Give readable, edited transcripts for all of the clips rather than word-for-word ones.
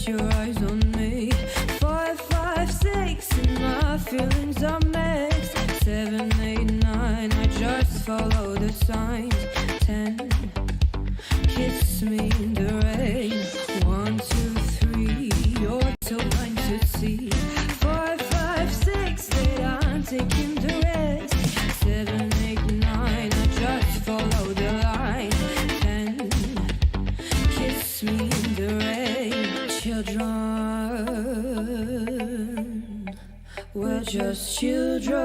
your eyes on me. 5, 5, 6, and my feelings are mixed. 7, 8, 9, I just follow the signs. 10, kiss me in the rain. 1, 2, 3, you're too blind to see. 5, 5, 6, 8, I'm taking the risk. 7, 8, 9, I just follow the line. 10, kiss me in the rain. Children, we're just children.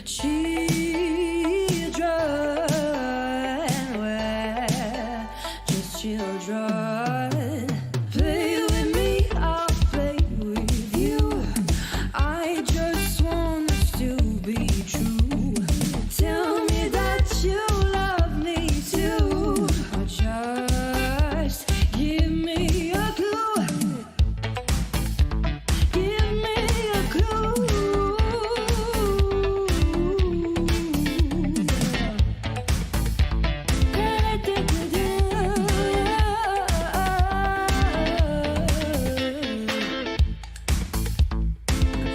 Children, we're just children. Play with me, I'll play with you. I just want us to be true. Tell me that you love me too. Or just give me a clue. Give me a clue.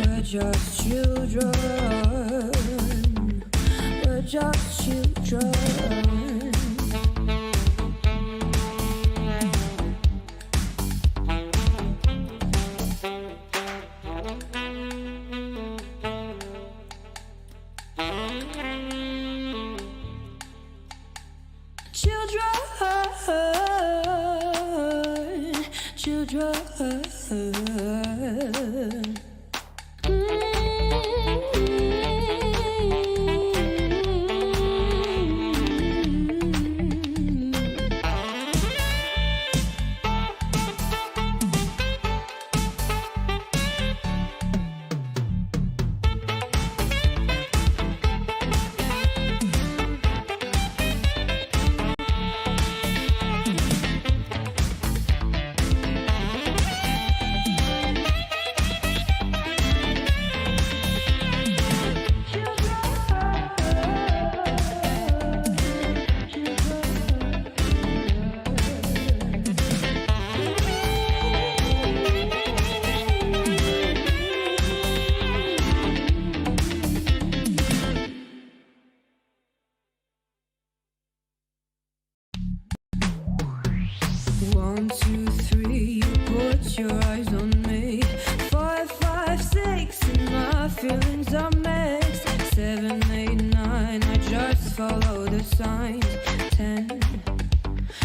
We're just children. We're just children. Children, children. One, two, three, you put your eyes on me. 5, 5, 6, and my feelings are mixed. 7, 8, 9, I just follow the signs. 10,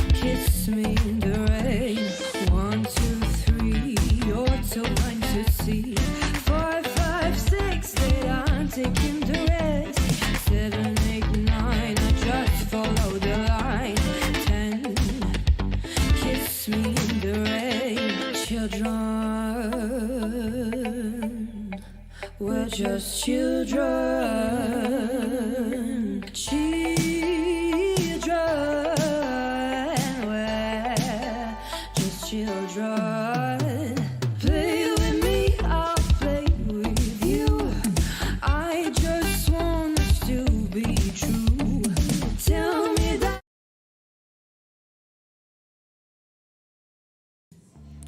kiss me in the rain. 1, 2, 3, you're too blind to see. 5, 5, 6, 8, I'm taking the risk. 7, 8, 9, I just follow the line. 10, kiss me in the rain. Children, we're just children. Children, we're just children. Play with me, I'll play with you. I just want us to be true. Tell me that.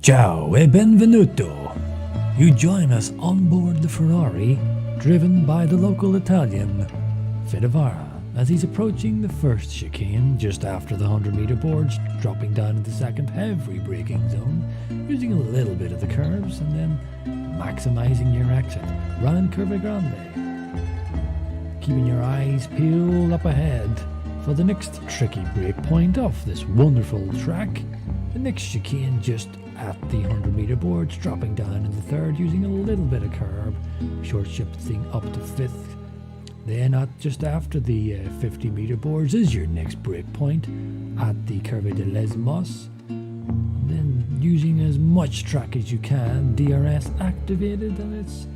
Ciao e benvenuto! You join us on board the Ferrari, driven by the local Italian, Fedevara, as he's approaching the first chicane just after the 100-meter boards, dropping down into the second heavy braking zone, using a little bit of the curves and then maximising your exit round Curva Grande. Keeping your eyes peeled up ahead for the next tricky break point off this wonderful track. The next chicane just at the 100-meter boards, dropping down into third, using a little bit of curb, short shifting up to fifth. Then just after the 50-meter boards is your next break point at the Curva de Lesmos. Then using as much track as you can, DRS activated, and it's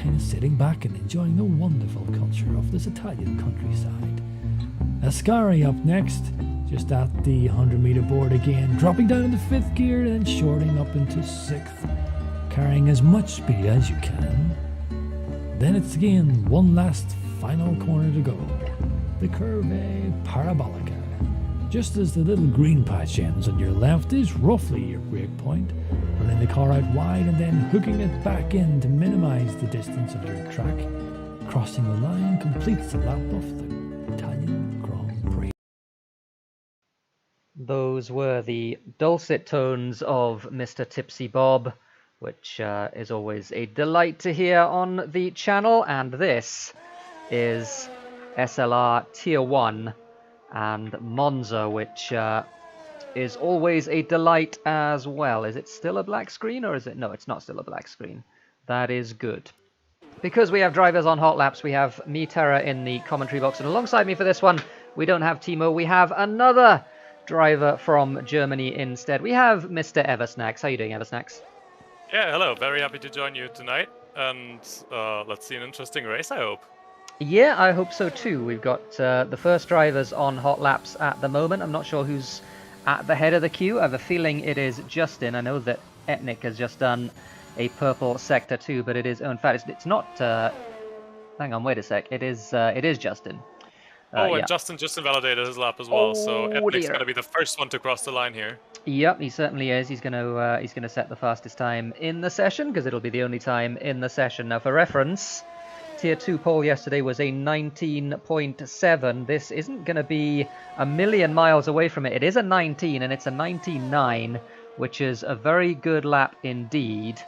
kind of sitting back and enjoying the wonderful culture of this Italian countryside. Ascari up next, just at the 100-meter board again, dropping down into fifth gear and shorting up into sixth, carrying as much speed as you can. Then it's again one last final corner to go, the Curva Parabolica, Just as the little green patch ends on your left is roughly your brake point, running the car out wide and then hooking it back in to minimise the distance of your track. Crossing the line completes the lap of the Italian Grand Prix. Those were the dulcet tones of Mr. Tipsy Bob, which is always a delight to hear on the channel, and this is SLR Tier 1 and Monza, which is always a delight as well. Is it still a black screen, or is it? No, it's not still a black screen. That is good. Because we have drivers on hot laps, we have me, Terra, in the commentary box, and alongside me for this one, we don't have Timo, we have another driver from Germany instead. We have Mr. Eversnacks. How you doing, Eversnacks? Yeah, hello. Very happy to join you tonight, and let's see an interesting race, I hope. Yeah, I hope so too. We've got the first drivers on hot laps at the moment. I'm not sure who's at the head of the queue. I have a feeling it is Justin. I know that Etnik has just done a purple sector too, but it is. Oh, in fact, it's not. Hang on, wait a sec. It is Justin. And yeah. Justin just invalidated his lap as well, so Etnik's dear. going to be the first one to cross the line here. Yep, he certainly is. He's going to set the fastest time in the session because it'll be the only time in the session. Now, for reference, Tier 2 pole yesterday was a 19.7. This isn't going to be a million miles away from it. It is a 19, and it's a 19.9, which is a very good lap indeed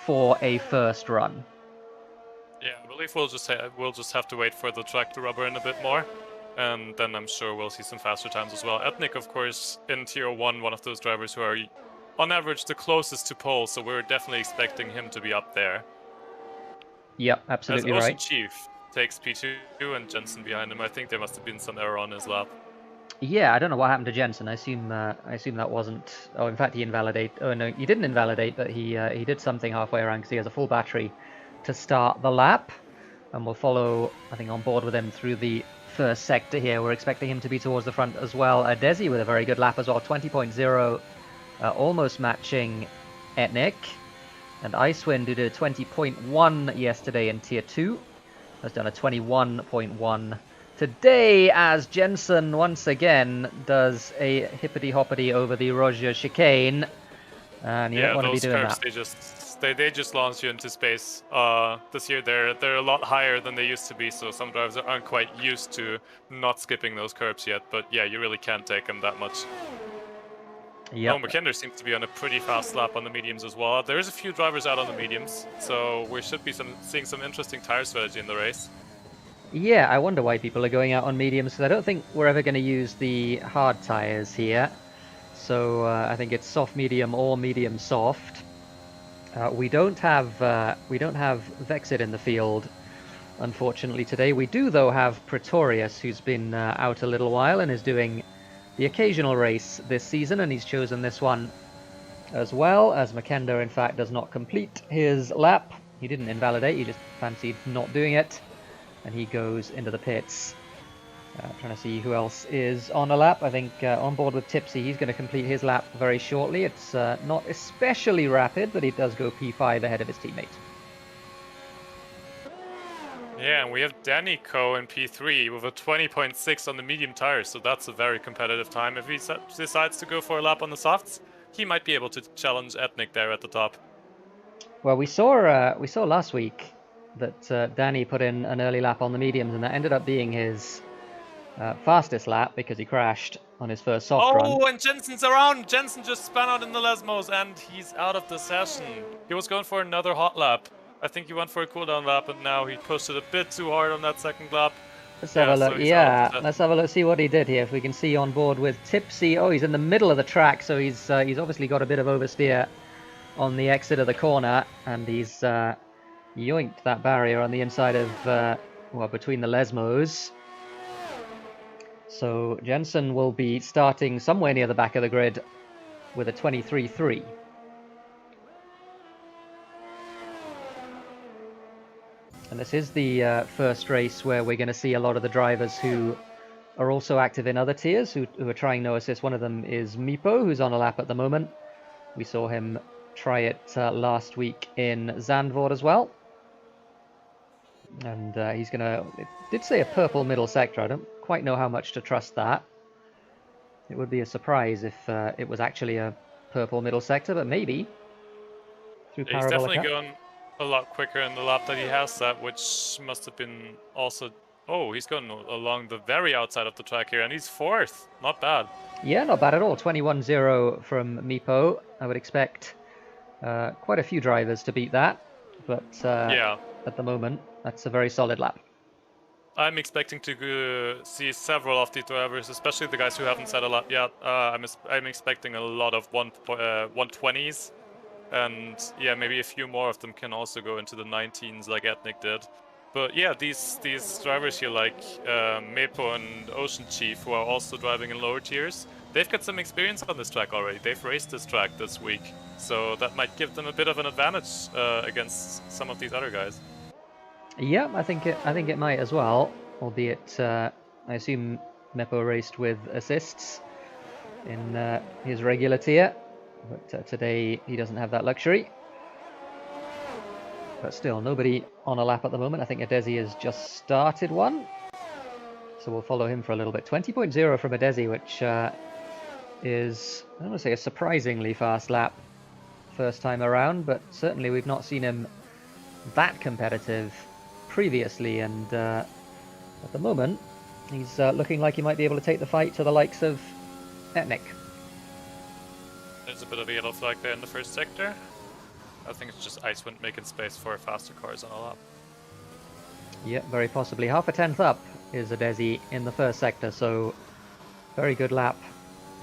for a first run. Yeah, I believe we'll just have to wait for the track to rubber in a bit more, and then I'm sure we'll see some faster times as well. Etnik, of course, in Tier 1, one of those drivers who are, on average, the closest to pole, so we're definitely expecting him to be up there. Yep, absolutely As right. Ocean Chief takes P2 and Jensen behind him. I think there must have been some error on his lap. Yeah, I don't know what happened to Jensen. I assume that wasn't. Oh, in fact, he invalidated. Oh no, he didn't invalidate, but he did something halfway around because he has a full battery to start the lap, and we'll follow, I think, on board with him through the first sector here. We're expecting him to be towards the front as well. Desi with a very good lap as well, 20.0, almost matching Etnik. And Icewind, who did a 20.1 yesterday in Tier 2, has done a 21.1 today, as Jensen once again does a hippity-hoppity over the Roger chicane. And you don't want to be doing that. They just launch you into space. This year they're a lot higher than they used to be, so some drivers aren't quite used to not skipping those curbs yet. But yeah, you really can't take them that much. Yep. Oh, McKinder seems to be on a pretty fast lap on the mediums as well. There's a few drivers out on the mediums, so we should be seeing some interesting tire strategy in the race. Yeah, I wonder why people are going out on mediums, because I don't think we're ever going to use the hard tires here. So I think it's soft medium or medium soft. We don't have Vexit in the field, unfortunately, today. We do, though, have Pretorius, who's been out a little while and is doing the occasional race this season, and he's chosen this one as well, as Makendo, in fact, does not complete his lap. He didn't invalidate, he just fancied not doing it, and he goes into the pits. Trying to see who else is on a lap. I think on board with Tipsy, he's going to complete his lap very shortly. It's not especially rapid, but he does go P5 ahead of his teammate. Yeah, and we have Danny Co in P3 with a 20.6 on the medium tires, so that's a very competitive time. If he decides to go for a lap on the softs, he might be able to challenge Etnik there at the top. Well, we saw last week that Danny put in an early lap on the mediums, and that ended up being his fastest lap because he crashed on his first soft run. Oh, and Jensen's around! Jensen just spun out in the Lesmos, and he's out of the session. He was going for another hot lap. I think he went for a cooldown lap, and now he pushed it a bit too hard on that second lap. Let's have a look. Let's have a look. See what he did here. If we can see on board with Tipsy. Oh, he's in the middle of the track, so he's obviously got a bit of oversteer on the exit of the corner, and he's yoinked that barrier on the inside of between the Lesmos. So Jensen will be starting somewhere near the back of the grid with a 23.3. And this is the first race where we're going to see a lot of the drivers who are also active in other tiers, who are trying no assist. One of them is Mipo, who's on a lap at the moment. We saw him try it last week in Zandvoort as well. And it did say a purple middle sector. I don't quite know how much to trust that. It would be a surprise if it was actually a purple middle sector, but maybe through Yeah, he's definitely Parabolica. going a lot quicker in the lap that he has that, which must have been also... Oh, he's going along the very outside of the track here, and he's 4th. Not bad. Yeah, not bad at all. 21-0 from Meepo. I would expect quite a few drivers to beat that, but Yeah. at the moment, that's a very solid lap. I'm expecting to see several of the drivers, especially the guys who haven't set a lap yet. I'm expecting a lot of 120s. And yeah, maybe a few more of them can also go into the 19s like Ethnic did. But yeah, these drivers here like Mepo and Ocean Chief, who are also driving in lower tiers, they've got some experience on this track already. They've raced this track this week, so that might give them a bit of an advantage against some of these other guys. Yeah, I think it might as well, albeit I assume Mepo raced with assists in his regular tier, but today he doesn't have that luxury. But still, nobody on a lap at the moment. I think Adesi has just started one, so we'll follow him for a little bit. 20.0 from Adesi, which is, I don't want to say a surprisingly fast lap first time around, but certainly we've not seen him that competitive previously, and at the moment he's looking like he might be able to take the fight to the likes of Etnik. There's a bit of a yellow flag there in the first sector. I think it's just Icewind making space for faster cars on a lap. Yep, very possibly. Half a tenth up is Adesi in the first sector, so very good lap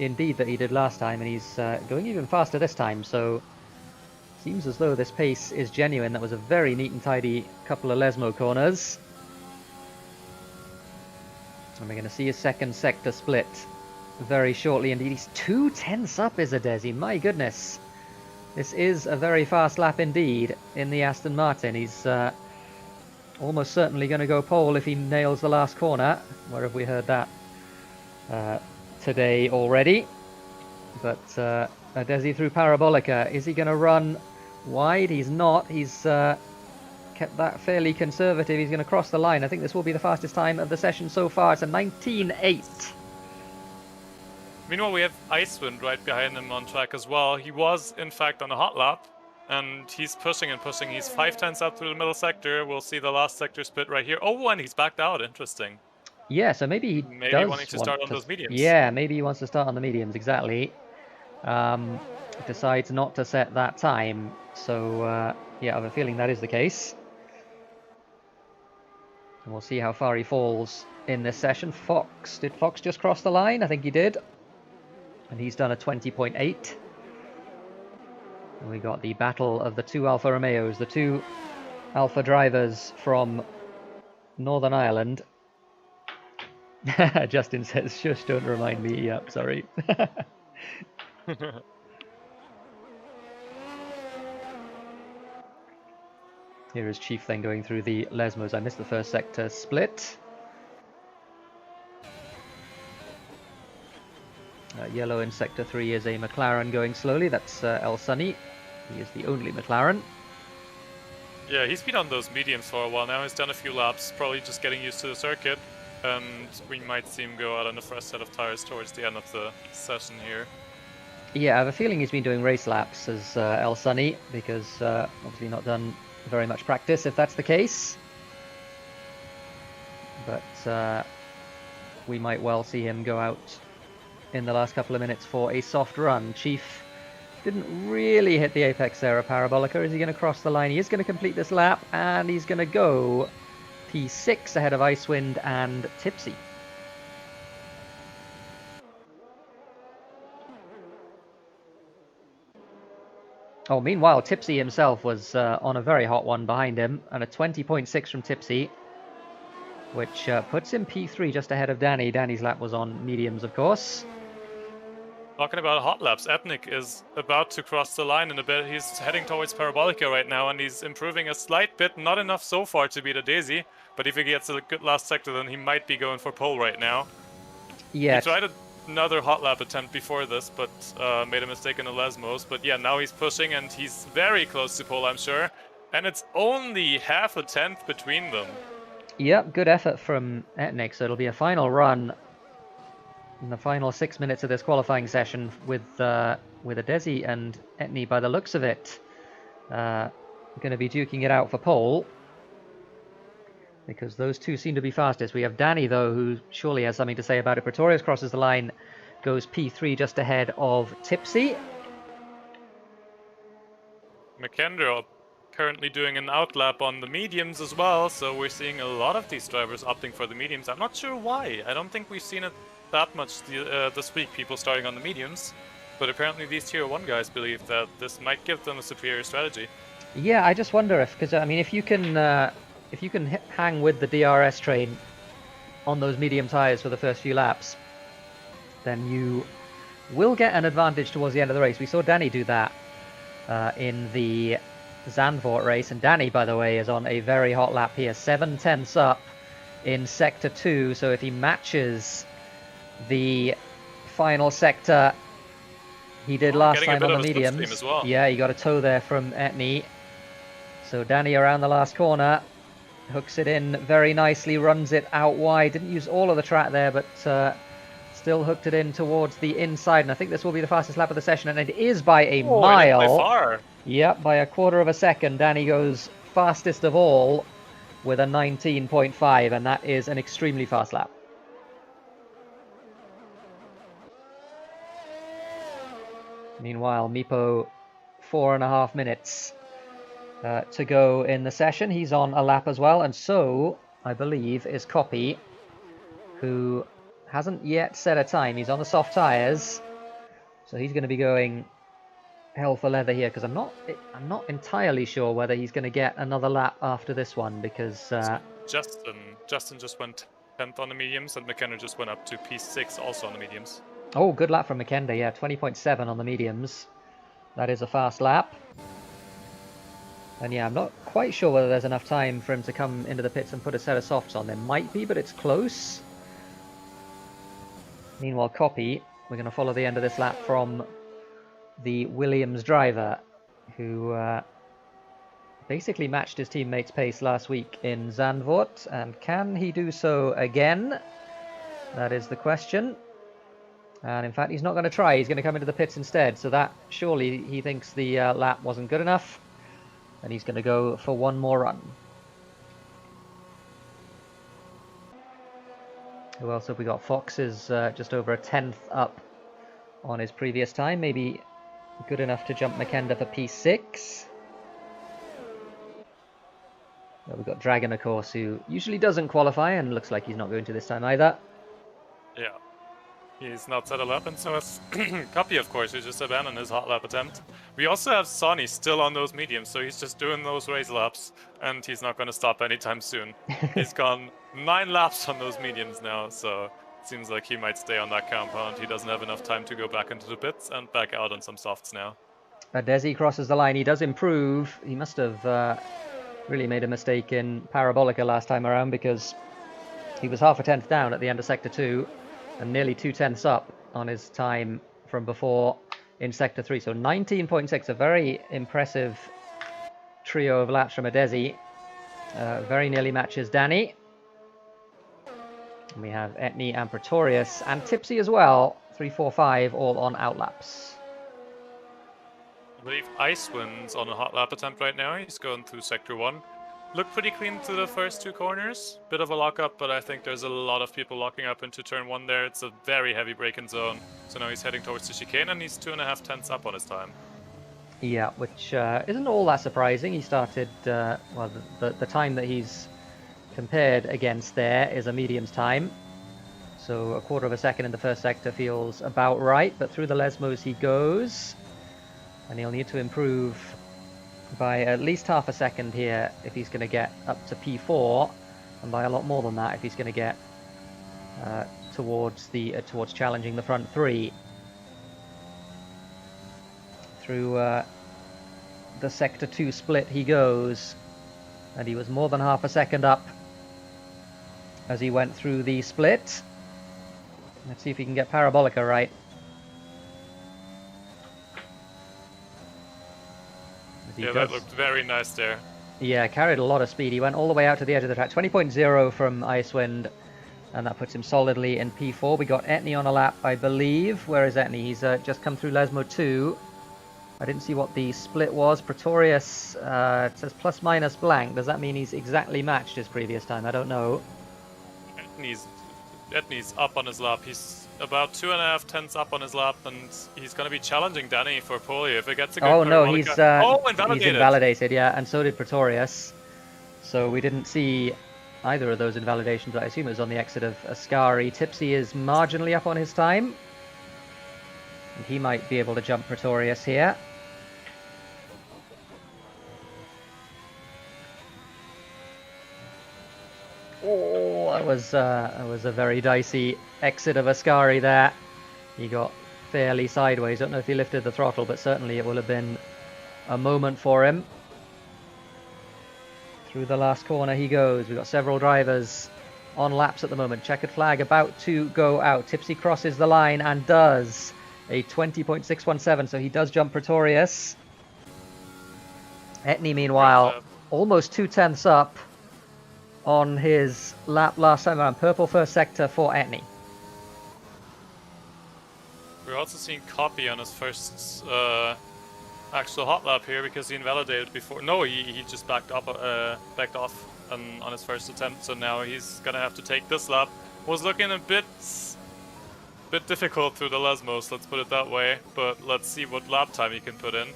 indeed that he did last time, and he's going even faster this time, so seems as though this pace is genuine. That was a very neat and tidy couple of Lesmo corners. And we're going to see a second sector split very shortly indeed. He's 2/10 up is Adesi, my goodness. This is a very fast lap indeed in the Aston Martin. He's almost certainly going to go pole if he nails the last corner. Where have we heard that today already? But Adesi through Parabolica. Is he going to run wide? He's not. He's kept that fairly conservative. He's going to cross the line. I think this will be the fastest time of the session so far. It's a 19.8. Meanwhile, we have Icewind right behind him on track as well. He was, in fact, on a hot lap, and he's pushing and pushing. He's 5/10 up through the middle sector. We'll see the last sector split right here. Oh, and he's backed out. Interesting. Yeah, so maybe he does wanting to start on those mediums. Yeah, maybe he wants to start on the mediums, exactly. Decides not to set that time. So, yeah, I have a feeling that is the case. And we'll see how far he falls in this session. Fox, did Fox just cross the line? I think he did. And he's done a 20.8. And we got the battle of the two Alfa Romeos, the two Alfa drivers from Northern Ireland. Justin says, shush, don't remind me. Yep, sorry. Here is Chief then going through the Lesmos. I missed the first sector split. Yellow in Sector 3 is a McLaren going slowly. That's El Sunny. He is the only McLaren. Yeah, he's been on those mediums for a while now. He's done a few laps, probably just getting used to the circuit. And we might see him go out on the first set of tires towards the end of the session here. Yeah, I have a feeling he's been doing race laps as El Sunny, because obviously not done very much practice if that's the case. But we might well see him go out in the last couple of minutes for a soft run. Chief didn't really hit the apex there of Parabolica. Is he going to cross the line? He is going to complete this lap, and he's going to go P6 ahead of Icewind and Tipsy. Oh, meanwhile, Tipsy himself was on a very hot one behind him, and a 20.6 from Tipsy, which puts him P3 just ahead of Danny. Danny's lap was on mediums, of course. Talking about hot laps, Ethnic is about to cross the line in a bit. He's heading towards Parabolica right now, and he's improving a slight bit. Not enough so far to beat a Daisy, but if he gets a good last sector, then he might be going for pole right now. Yeah. He tried another hot lap attempt before this, but made a mistake in the Lesmos. But yeah, now he's pushing, and he's very close to pole, I'm sure. And it's only half a tenth between them. Yep, good effort from Etnik, so it'll be a final run in the final 6 minutes of this qualifying session with Adesi and Etni, by the looks of it, going to be duking it out for pole, because those two seem to be fastest. We have Danny, though, who surely has something to say about it. Pretorius crosses the line, goes P3 just ahead of Tipsy. McKendra currently doing an outlap on the mediums as well, so we're seeing a lot of these drivers opting for the mediums. I'm not sure why. I don't think we've seen it that much this week, people starting on the mediums, but apparently these tier 1 guys believe that this might give them a superior strategy. Yeah, I just wonder if, because I mean, if you can hang with the DRS train on those medium tires for the first few laps, then you will get an advantage towards the end of the race. We saw Danny do that in the Zandvoort race, and Danny, by the way, is on a very hot lap here, 7/10ths up in sector 2, so if he matches the final sector he did last time on the mediums, as well. Yeah, he got a tow there from Etni. So Danny around the last corner, hooks it in very nicely, runs it out wide, didn't use all of the track there, but still hooked it in towards the inside, and I think this will be the fastest lap of the session, and it is by a mile. By far. Yep, by a quarter of a second. Danny goes fastest of all with a 19.5, and that is an extremely fast lap. Meanwhile, Meepo, 4.5 minutes to go in the session. He's on a lap as well, and so, I believe, is Copy, who hasn't yet set a time. He's on the soft tyres, so he's going to be going hell for leather here, because I'm not entirely sure whether he's going to get another lap after this one, because Justin just went 10th on the mediums, and McKenna just went up to P6 also on the mediums. Oh, good lap from McKenna, yeah, 20.7 on the mediums. That is a fast lap. And yeah, I'm not quite sure whether there's enough time for him to come into the pits and put a set of softs on. There might be, but it's close. Meanwhile, Copy, we're going to follow the end of this lap from the Williams driver, who basically matched his teammate's pace last week in Zandvoort. And can he do so again? That is the question. And in fact, he's not going to try. He's going to come into the pits instead. So that, surely, he thinks the lap wasn't good enough. And he's going to go for one more run. Who else have we got? Fox is just over a 10th up on his previous time. Maybe good enough to jump McKenna for P6. Well, we've got Dragon, of course, who usually doesn't qualify, and looks like he's not going to this time either. Yeah. He's not set a lap, and so is Copy, of course, who just abandoned his hot lap attempt. We also have Sonny still on those mediums, so he's just doing those race laps, and he's not going to stop anytime soon. He's gone 9 laps on those mediums now, so it seems like he might stay on that compound. He doesn't have enough time to go back into the pits and back out on some softs now. Desi crosses the line. He does improve. He must have really made a mistake in Parabolica last time around, because he was half a tenth down at the end of Sector 2. And nearly 2/10ths up on his time from before in Sector 3. So 19.6, a very impressive trio of laps from Adesi. Very nearly matches Danny. And we have Etni and Pretorius and Tipsy as well. 3, 4, 5, all on outlaps. I believe Icewind's on a hot lap attempt right now. He's going through Sector 1. Looked pretty clean through the first 2 corners. Bit of a lockup, but I think there's a lot of people locking up into turn 1 there. It's a very heavy braking zone. So now he's heading towards the chicane, and he's 2.5 tenths up on his time. Yeah, which isn't all that surprising. He started, well, the time that he's compared against there is a medium's time. So a quarter of a second in the first sector feels about right, but through the Lesmos he goes. And he'll need to improve by at least half a second here if he's going to get up to P4, and by a lot more than that if he's going to get towards challenging the front 3. Through the Sector 2 split he goes, and he was more than half a second up as he went through the split. Let's see if he can get Parabolica right. Yeah, that looked very nice there. Yeah, carried a lot of speed. He went all the way out to the edge of the track. 20.0 from Icewind, and that puts him solidly in P4. We got Etney on a lap, I believe. Where is Etney? He's just come through Lesmo 2. I didn't see what the split was. Pretorius it says plus minus blank. Does that mean he's exactly matched his previous time? I don't know. Etney's up on his lap. He's about 2.5 tenths up on his lap, and he's going to be challenging Danny for pole if it gets a good Oh no, parabolic he's invalidated. He's invalidated, yeah, and so did Pretorius. So we didn't see either of those invalidations, but I assume it was on the exit of Ascari. Tipsy is marginally up on his time, and he might be able to jump Pretorius here. Oh, that was a very dicey exit of Ascari there. He got fairly sideways. Don't know if he lifted the throttle, but certainly it will have been a moment for him. Through the last corner he goes. We've got several drivers on laps at the moment. Checkered flag about to go out. Tipsy crosses the line and does a 20.617, so he does jump Pretorius. Etney, meanwhile, almost 2 tenths up on his lap last time around. Purple first sector for Etney. We're also seeing Copy on his first actual hot lap here because he invalidated before. No, he just backed off on his first attempt, so now he's gonna have to take this lap. Was looking a bit difficult through the Lesmos, let's put it that way, but let's see what lap time he can put in.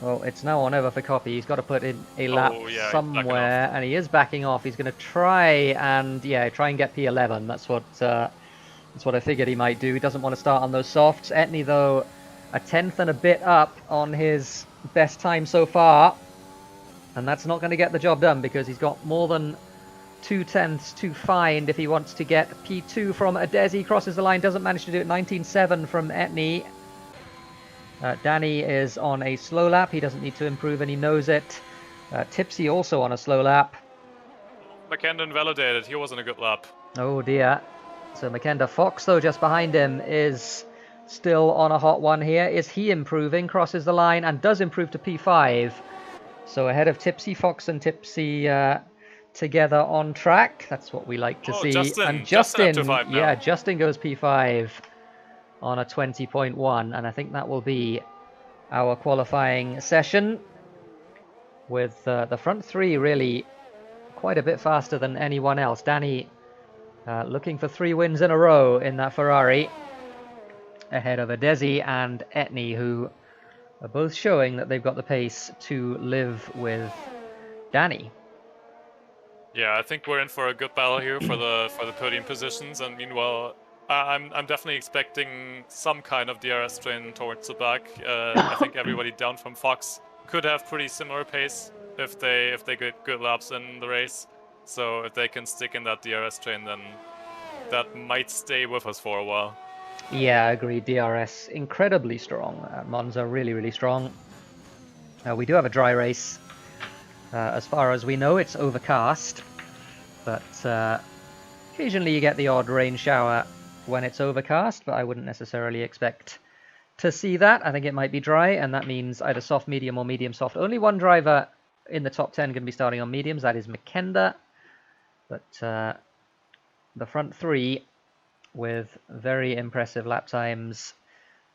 Well, it's now or never for Copy. He's got to put in a lap somewhere, and he is backing off. He's going to try and get P11. That's what I figured he might do. He doesn't want to start on those softs. Etney, though, a tenth and a bit up on his best time so far, and that's not going to get the job done because he's got more than 2 tenths to find if he wants to get P2 from Adesi. Crosses the line, doesn't manage to do it. 19.7 from Etney. Danny is on a slow lap. He doesn't need to improve and he knows it. Tipsy also on a slow lap. McKenna invalidated. He wasn't a good lap. Oh dear. So McKenna. Fox, though, just behind him, is still on a hot one here. Is he improving? Crosses the line and does improve to P5. So ahead of Tipsy, Fox and Tipsy together on track. That's what we like to see. Justin, Justin yeah, Justin goes P5 on a 20.1, and I think that will be our qualifying session, with the front three really quite a bit faster than anyone else. Danny looking for 3 wins in a row in that Ferrari, ahead of Adesi and Etney, who are both showing that they've got the pace to live with Danny. Yeah, I think we're in for a good battle here for the podium positions, and meanwhile I'm definitely expecting some kind of DRS train towards the back. I think everybody down from Fox could have pretty similar pace if they get good laps in the race. So if they can stick in that DRS train, then that might stay with us for a while. Yeah, I agree. DRS incredibly strong. Monza really, really strong. We do have a dry race. As far as we know, it's overcast, but occasionally you get the odd rain shower when it's overcast, but I wouldn't necessarily expect to see that. I think it might be dry, and that means either soft, medium, or medium soft. Only one driver in the top 10 going to be starting on mediums. That is McKenna, but the front three with very impressive lap times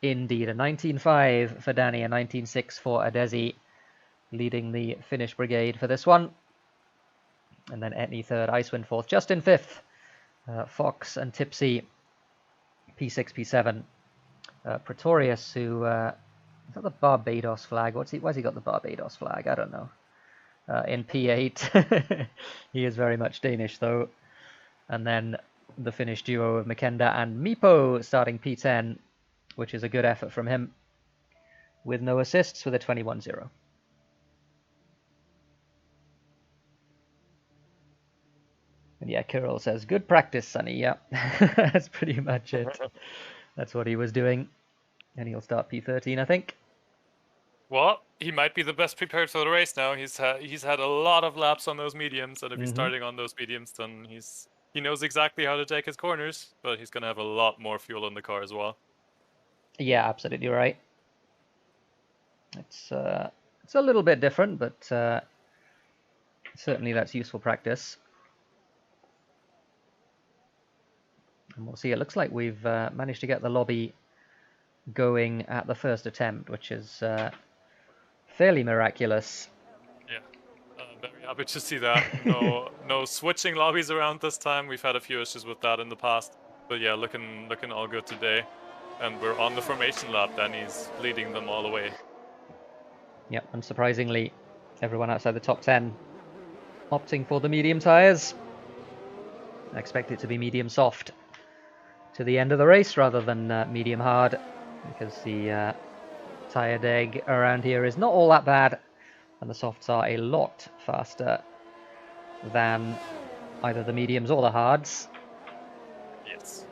indeed. A 19.5 for Danny, a 19.6 for Adesi, leading the Finnish brigade for this one. And then Etney third, Icewind fourth, Justin fifth, Fox and Tipsy P6, P7. Pretorius, who is that the Barbados flag? Why's he got the Barbados flag? I don't know. In P8. He is very much Danish, though. And then the Finnish duo of McKenna and Meepo starting P10, which is a good effort from him, with no assists, with a 21.0. And yeah, Kirill says, good practice, Sonny. Yeah, that's pretty much it. That's what he was doing. And he'll start P13, I think. Well, he might be the best prepared for the race now. He's had a lot of laps on those mediums, and if he's starting on those mediums, then he knows exactly how to take his corners, but he's going to have a lot more fuel in the car as well. Yeah, absolutely right. It's a little bit different, but certainly that's useful practice. And we'll see. It looks like we've managed to get the lobby going at the first attempt, which is fairly miraculous. Yeah, very happy to see that. No switching lobbies around this time. We've had a few issues with that in the past, but yeah, looking all good today. And we're on the formation lap. Danny's leading them all the way. Yep, unsurprisingly, everyone outside the top 10 opting for the medium tyres. I expect it to be medium soft to the end of the race rather than medium hard, because the tyre deg around here is not all that bad, and the softs are a lot faster than either the mediums or the hards. Yes.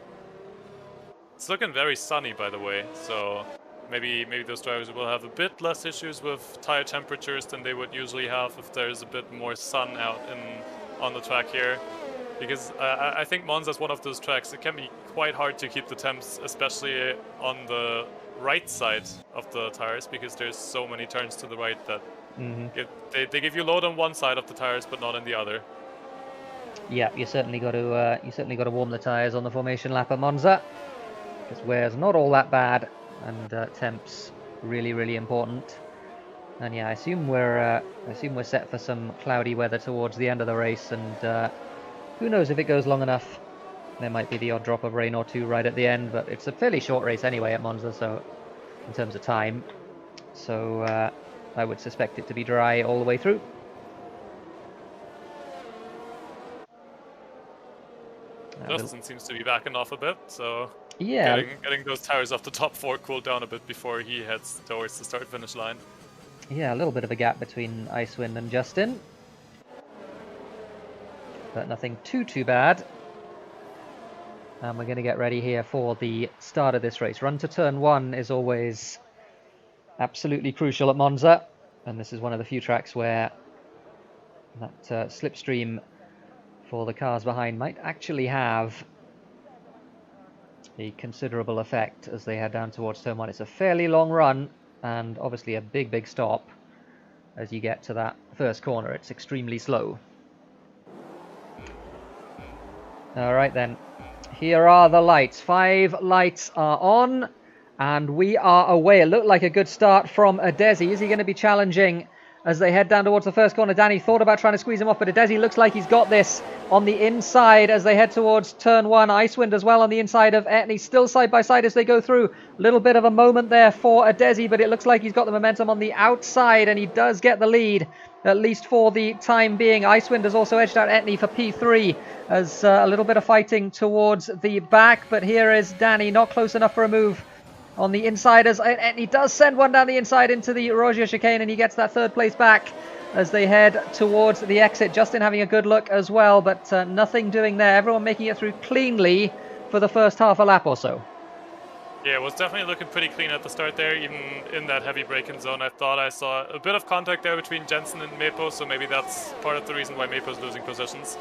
It's looking very sunny, by the way, so maybe those drivers will have a bit less issues with tire temperatures than they would usually have if there's a bit more sun out on the track here. Because I think Monza is one of those tracks, it can be quite hard to keep the temps, especially on the right side of the tires, because there's so many turns to the right that they give you load on one side of the tires, but not on the other. Yeah, you certainly got to warm the tires on the formation lap at Monza, because wear's not all that bad, and temps really important. And yeah, I assume we're set for some cloudy weather towards the end of the race, and who knows if it goes long enough. There might be the odd drop of rain or two right at the end, but it's a fairly short race anyway at Monza, so in terms of time. So I would suspect it to be dry all the way through. Justin seems to be backing off a bit, so yeah, getting those tires off the top 4 cooled down a bit before he heads towards the start-finish line. Yeah, a little bit of a gap between Icewind and Justin, but nothing too bad. And we're going to get ready here for the start of this race. Run to turn 1 is always absolutely crucial at Monza, and this is one of the few tracks where that slipstream for the cars behind might actually have a considerable effect as they head down towards turn 1. It's a fairly long run, and obviously a big stop as you get to that first corner. It's extremely slow. Alright then, here are the lights. 5 lights are on, and we are away. It looked like a good start from Adesi. Is he going to be challenging as they head down towards the first corner? Danny thought about trying to squeeze him off, but Adesi looks like he's got this on the inside as they head towards turn 1. Icewind as well on the inside of Etney, still side by side as they go through. A little bit of a moment there for Adesi, but it looks like he's got the momentum on the outside, and he does get the lead, at least for the time being. Icewind has also edged out Etney for P3 as a little bit of fighting towards the back, but here is Danny, not close enough for a move on the inside as Etney does send one down the inside into the Rogia chicane, and he gets that 3rd place back as they head towards the exit. Justin having a good look as well, but nothing doing there. Everyone making it through cleanly for the first half a lap or so. Yeah, it was definitely looking pretty clean at the start there. Even in that heavy braking zone, I thought I saw a bit of contact there between Jensen and Mepo, so maybe that's part of the reason why Mepo's losing positions.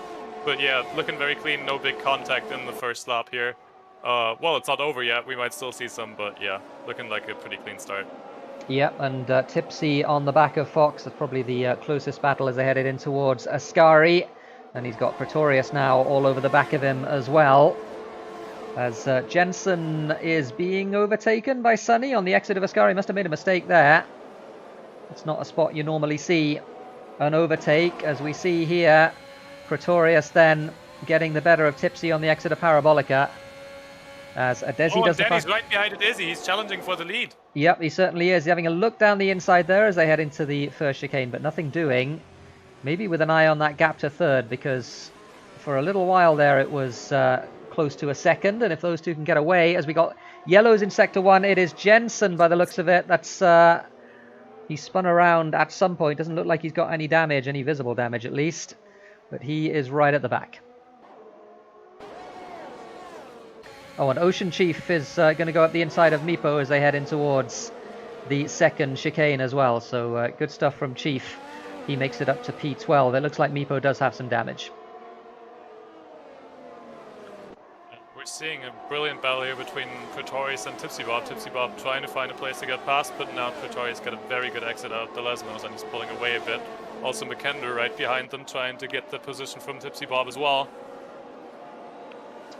But yeah, looking very clean, no big contact in the first lap here. Well, it's not over yet, we might still see some, but yeah, looking like a pretty clean start. Yep, and Tipsy on the back of Fox. That's probably the closest battle as they headed in towards Ascari. And he's got Pretorius now all over the back of him as well, as Jensen is being overtaken by Sonny on the exit of Ascari. Must have made a mistake there. It's not a spot you normally see an overtake, as we see here. Pretorius then getting the better of Tipsy on the exit of Parabolica, as Adesi does the Danny's right behind Adesi. He's challenging for the lead. Yep, he certainly is. He's having a look down the inside there as they head into the first chicane, but nothing doing. Maybe with an eye on that gap to 3rd, because for a little while there it was close to a 2nd, and if those two can get away, as we got yellows in sector 1, it is Jensen by the looks of it. That's he spun around at some point. Doesn't look like he's got any damage, any visible damage at least, but he is right at the back. Oh, and Ocean Chief is going to go up the inside of Meepo as they head in towards the 2nd chicane as well. So good stuff from Chief. He makes it up to P12. It looks like Meepo does have some damage. We're seeing a brilliant battle here between Pretorius and Tipsy Bob. Tipsy Bob trying to find a place to get past, but now Pretorius got a very good exit out of the Lesmos and he's pulling away a bit. Also McKender right behind them trying to get the position from Tipsy Bob as well.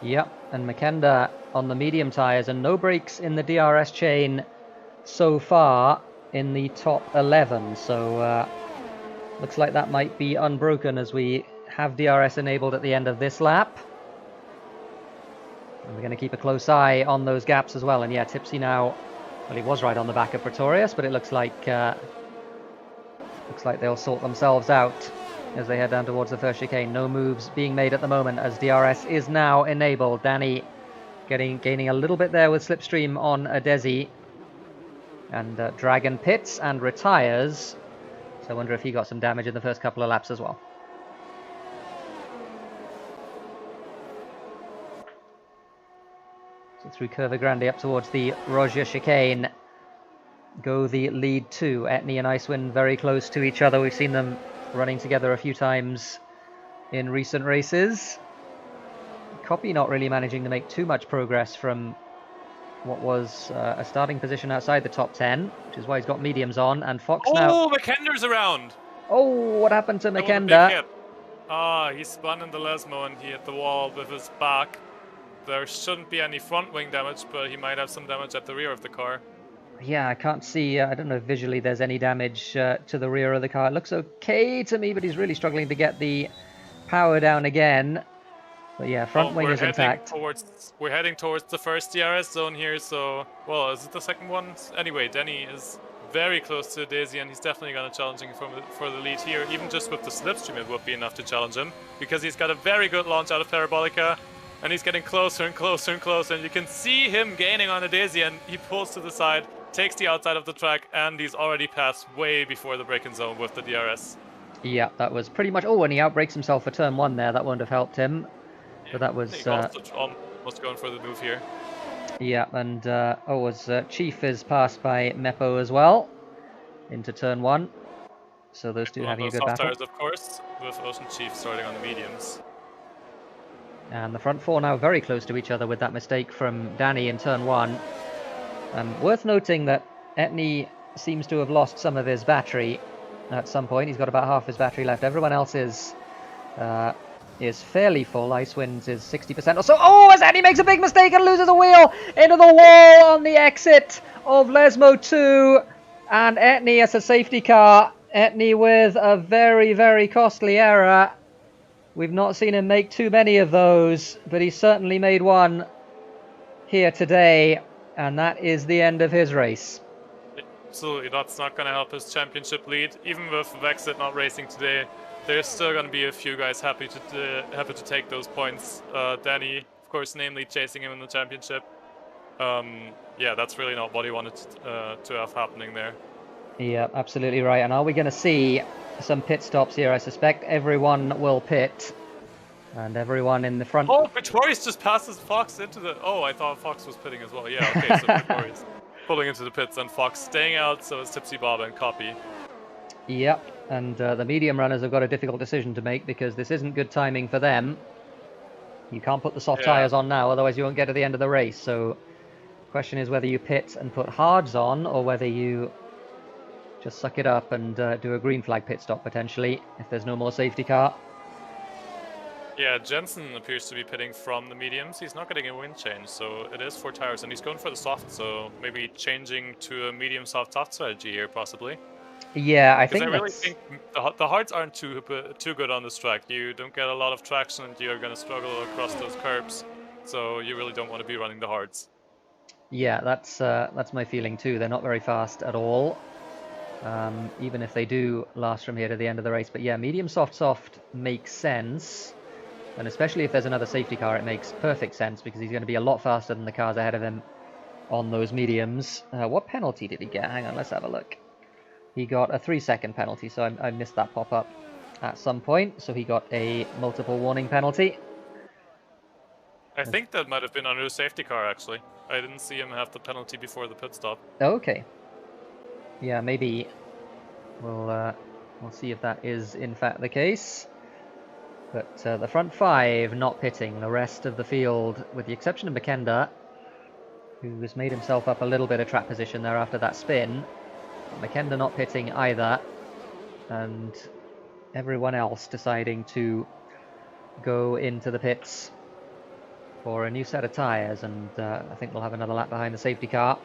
Yep, and Makenda on the medium tyres, and no brakes in the DRS chain so far in the top 11. So looks like that might be unbroken as we have DRS enabled at the end of this lap. And we're going to keep a close eye on those gaps as well. And yeah, Tipsy now, well, he was right on the back of Pretorius, but it looks like they'll sort themselves out as they head down towards the first chicane. No moves being made at the moment as DRS is now enabled. Danny gaining a little bit there with Slipstream on Adesi. And Dragon pits and retires. So I wonder if he got some damage in the first couple of laps as well. So through Curva Grande up towards the Roger chicane go the lead two. Etney and Icewind very close to each other. We've seen them running together a few times in recent races. Copy not really managing to make too much progress from what was a starting position outside the top 10, which is why he's got mediums on. And Fox now... Oh, McKender's around! Oh, what happened to Makenda? He spun in the Lesmo and he hit the wall with his back. There shouldn't be any front wing damage, but he might have some damage at the rear of the car. Yeah, I can't see, I don't know if visually there's any damage to the rear of the car. It looks okay to me, but he's really struggling to get the power down again. But yeah, front wing is intact. We're heading towards the first DRS zone here, so... Well, is it the second one? Anyway, Denny is very close to Daisy, and he's definitely going to challenge him for the lead here. Even just with the Slipstream, it would be enough to challenge him, because he's got a very good launch out of Parabolica, and he's getting closer and closer and closer, and you can see him gaining on a Daisy, and he pulls to the side, takes the outside of the track, and he's already passed way before the braking zone with the DRS. Yeah, that was pretty much... Oh, and he outbrakes himself for turn one there. That wouldn't have helped him. But that was... almost going for the move here. Yeah, and Chief is passed by Meppo as well into turn one. So those two having a good battle. Tires, of course, with Ocean Chief starting on the mediums. And the front four now very close to each other with that mistake from Danny in turn one. Worth noting that Etney seems to have lost some of his battery at some point. He's got about half his battery left. Everyone else is fairly full. Icewind is 60% or so. Oh, as Etney makes a big mistake and loses a wheel into the wall on the exit of Lesmo 2. And Etney as a safety car. Etney with a very, very costly error. We've not seen him make too many of those, but he certainly made one here today. And that is the end of his race. Absolutely, that's not going to help his championship lead. Even with Vexit not racing today, there's still going to be a few guys happy to take those points. Danny, of course, namely chasing him in the championship. Yeah, that's really not what he wanted to have happening there. Yeah, absolutely right. And are we going to see some pit stops here? I suspect everyone will pit. And everyone in the front... Oh, Pretorius just passes Fox into the... Oh, I thought Fox was pitting as well. Yeah, okay, so Pretorius pulling into the pits and Fox staying out, so is Tipsy Bob and Copy. Yep, and the medium runners have got a difficult decision to make because this isn't good timing for them. You can't put the soft tyres on now, otherwise you won't get to the end of the race. So the question is whether you pit and put hards on or whether you just suck it up and do a green flag pit stop potentially if there's no more safety car. Yeah, Jensen appears to be pitting from the mediums. He's not getting a wind change, so it is 4 tires, and he's going for the soft, so maybe changing to a medium soft strategy here, possibly. Yeah, I think the hards aren't too good on this track. You don't get a lot of traction, and you're going to struggle across those curbs, so you really don't want to be running the hards. Yeah, that's my feeling too. They're not very fast at all, even if they do last from here to the end of the race. But yeah, medium soft makes sense. And especially if there's another safety car, it makes perfect sense because he's going to be a lot faster than the cars ahead of him on those mediums. What penalty did he get? Hang on, let's have a look. He got a 3-second penalty, so I missed that pop-up at some point. So he got a multiple warning penalty. I think that might have been under a safety car, actually. I didn't see him have the penalty before the pit stop. Okay. Yeah, maybe we'll see if that is in fact the case. But the front 5 not pitting. The rest of the field, with the exception of Makenda, who has made himself up a little bit of track position there after that spin. Makenda not pitting either. And everyone else deciding to go into the pits. for a new set of tyres, and I think we'll have another lap behind the safety car.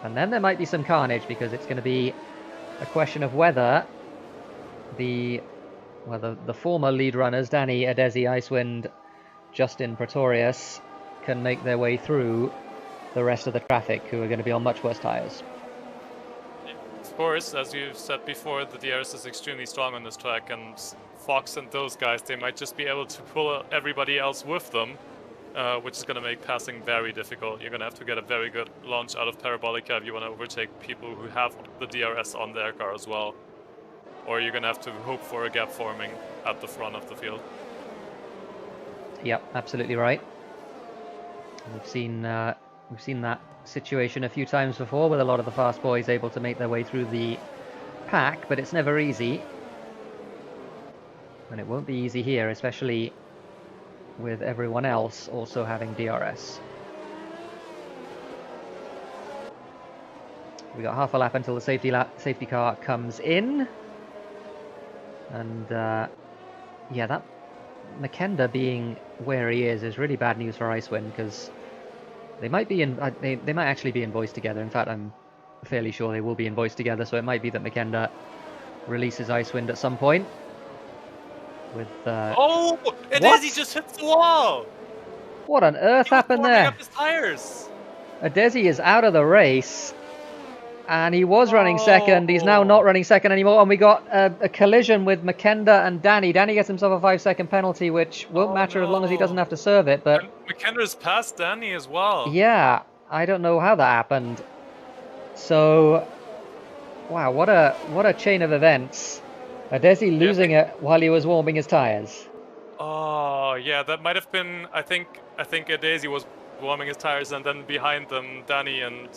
And then there might be some carnage, because it's going to be a question of whether the former lead runners, Danny, Adesi, Icewind, Justin, Pretorius, can make their way through the rest of the traffic, who are going to be on much worse tyres. Of course, as you've said before, the DRS is extremely strong on this track, and Fox and those guys, they might just be able to pull everybody else with them, which is going to make passing very difficult. You're going to have to get a very good launch out of Parabolica if you want to overtake people who have the DRS on their car as well. Or you're going to have to hope for a gap forming at the front of the field. Yep, absolutely right. We've seen that situation a few times before, with a lot of the fast boys able to make their way through the pack, but it's never easy. And it won't be easy here, especially with everyone else also having DRS. We got half a lap until the safety car comes in. And yeah, that Makenda being where he is really bad news for Icewind, because they might be in they might actually be in voice together. In fact, I'm fairly sure they will be in voice together, so it might be that Makenda releases Icewind at some point. With oh, it is! He just hit the wall. What on earth happened there? Up his tires. Adesi is out of the race, and he was running second. He's now not running second anymore, and we got a collision with Makenda and Danny. Danny gets himself a 5-second penalty, which won't matter as long as he doesn't have to serve it. But Makenda's passed Danny as well. Yeah, I don't know how that happened. So, wow, what a chain of events. Adesi losing it while he was warming his tires. Oh yeah, that might have been. I think Adesi was warming his tires, and then behind them, Danny and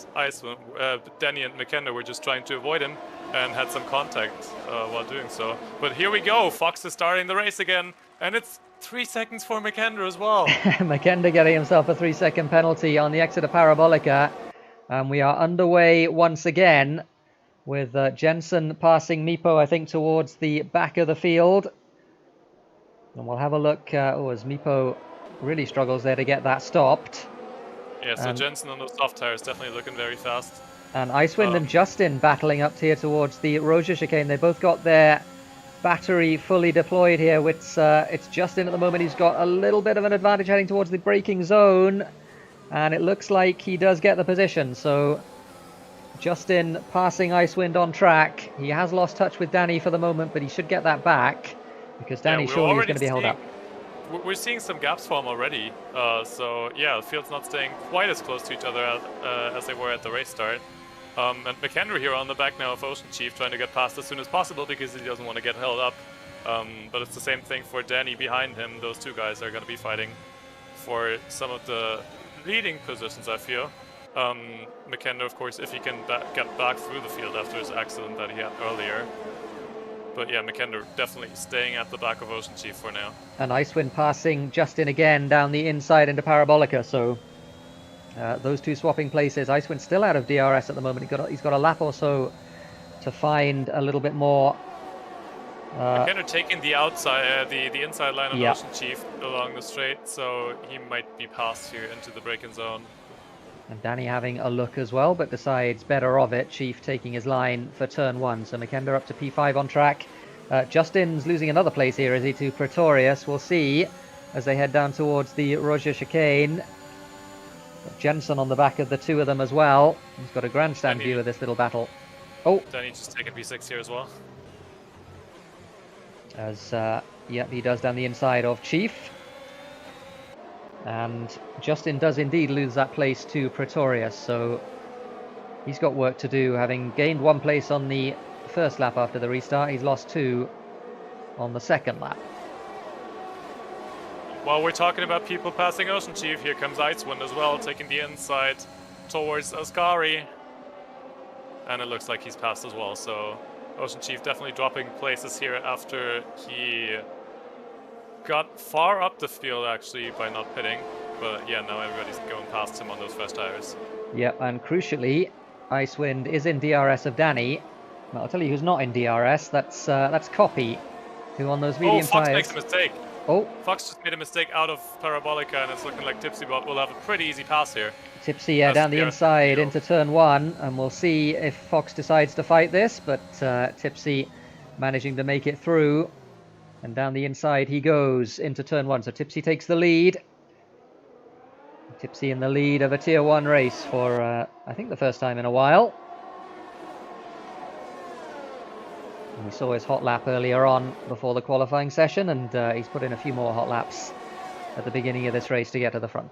Danny and Makenda were just trying to avoid him and had some contact while doing so. But here we go. Fox is starting the race again, and it's 3 seconds for Makenda as well. Makenda getting himself a 3-second penalty on the exit of Parabolica, and we are underway once again, with Jensen passing Meepo, I think, towards the back of the field. And we'll have a look as Meepo really struggles there to get that stopped. Yeah, so Jensen on those soft tires definitely looking very fast. And Icewind and Justin battling up here towards the Roja chicane. They both got their battery fully deployed here. It's Justin at the moment. He's got a little bit of an advantage heading towards the braking zone. And it looks like he does get the position. So Justin passing Icewind on track. He has lost touch with Danny for the moment, but he should get that back, because Danny surely is going to be held up. We're seeing some gaps form already. So yeah, the field's not staying quite as close to each other as they were at the race start. And Makenda here on the back now of Ocean Chief, trying to get past as soon as possible because he doesn't want to get held up. But it's the same thing for Danny behind him. Those two guys are going to be fighting for some of the leading positions, I feel. Makenda, of course, if he can get back through the field after his accident that he had earlier. But yeah, Makenda definitely staying at the back of Ocean Chief for now. And Icewind passing Justin again down the inside into Parabolica, so those two swapping places. Icewind still out of DRS at the moment. He's got a lap or so to find a little bit more. Makenda taking the outside, the inside line of Ocean Chief along the straight, so he might be passed here into the braking zone. And Danny having a look as well, but decides better of it. Chief taking his line for turn 1. So Makenda up to P5 on track. Justin's losing another place here, is he, to Pretorius? We'll see as they head down towards the Roja chicane. Jensen on the back of the two of them as well. He's got a grandstand view of this little battle. Oh! Danny just taking P6 here as well. As, yep, he does down the inside of Chief. And Justin does indeed lose that place to Pretorius, so he's got work to do. Having gained 1 place on the first lap after the restart, he's lost 2 on the second lap. While we're talking about people passing Ocean Chief, here comes Icewind as well, taking the inside towards Ascari. And it looks like he's passed as well, so Ocean Chief definitely dropping places here after he got far up the field actually by not pitting, but yeah, now everybody's going past him on those first tires. Yep, and crucially, Icewind is in DRS of Danny. Well, I'll tell you who's not in DRS. That's Copy, who on those medium Fox tires. makes a mistake. Oh, Fox just made a mistake out of Parabolica, and it's looking like Tipsy Bot will have a pretty easy pass here. Tipsy, yeah, As down the they are inside zero. into turn 1, and we'll see if Fox decides to fight this, but Tipsy managing to make it through, and down the inside he goes into turn 1, so Tipsy takes the lead. Tipsy in the lead of a Tier 1 race for, I think, the first time in a while. And we saw his hot lap earlier on before the qualifying session, and he's put in a few more hot laps at the beginning of this race to get to the front.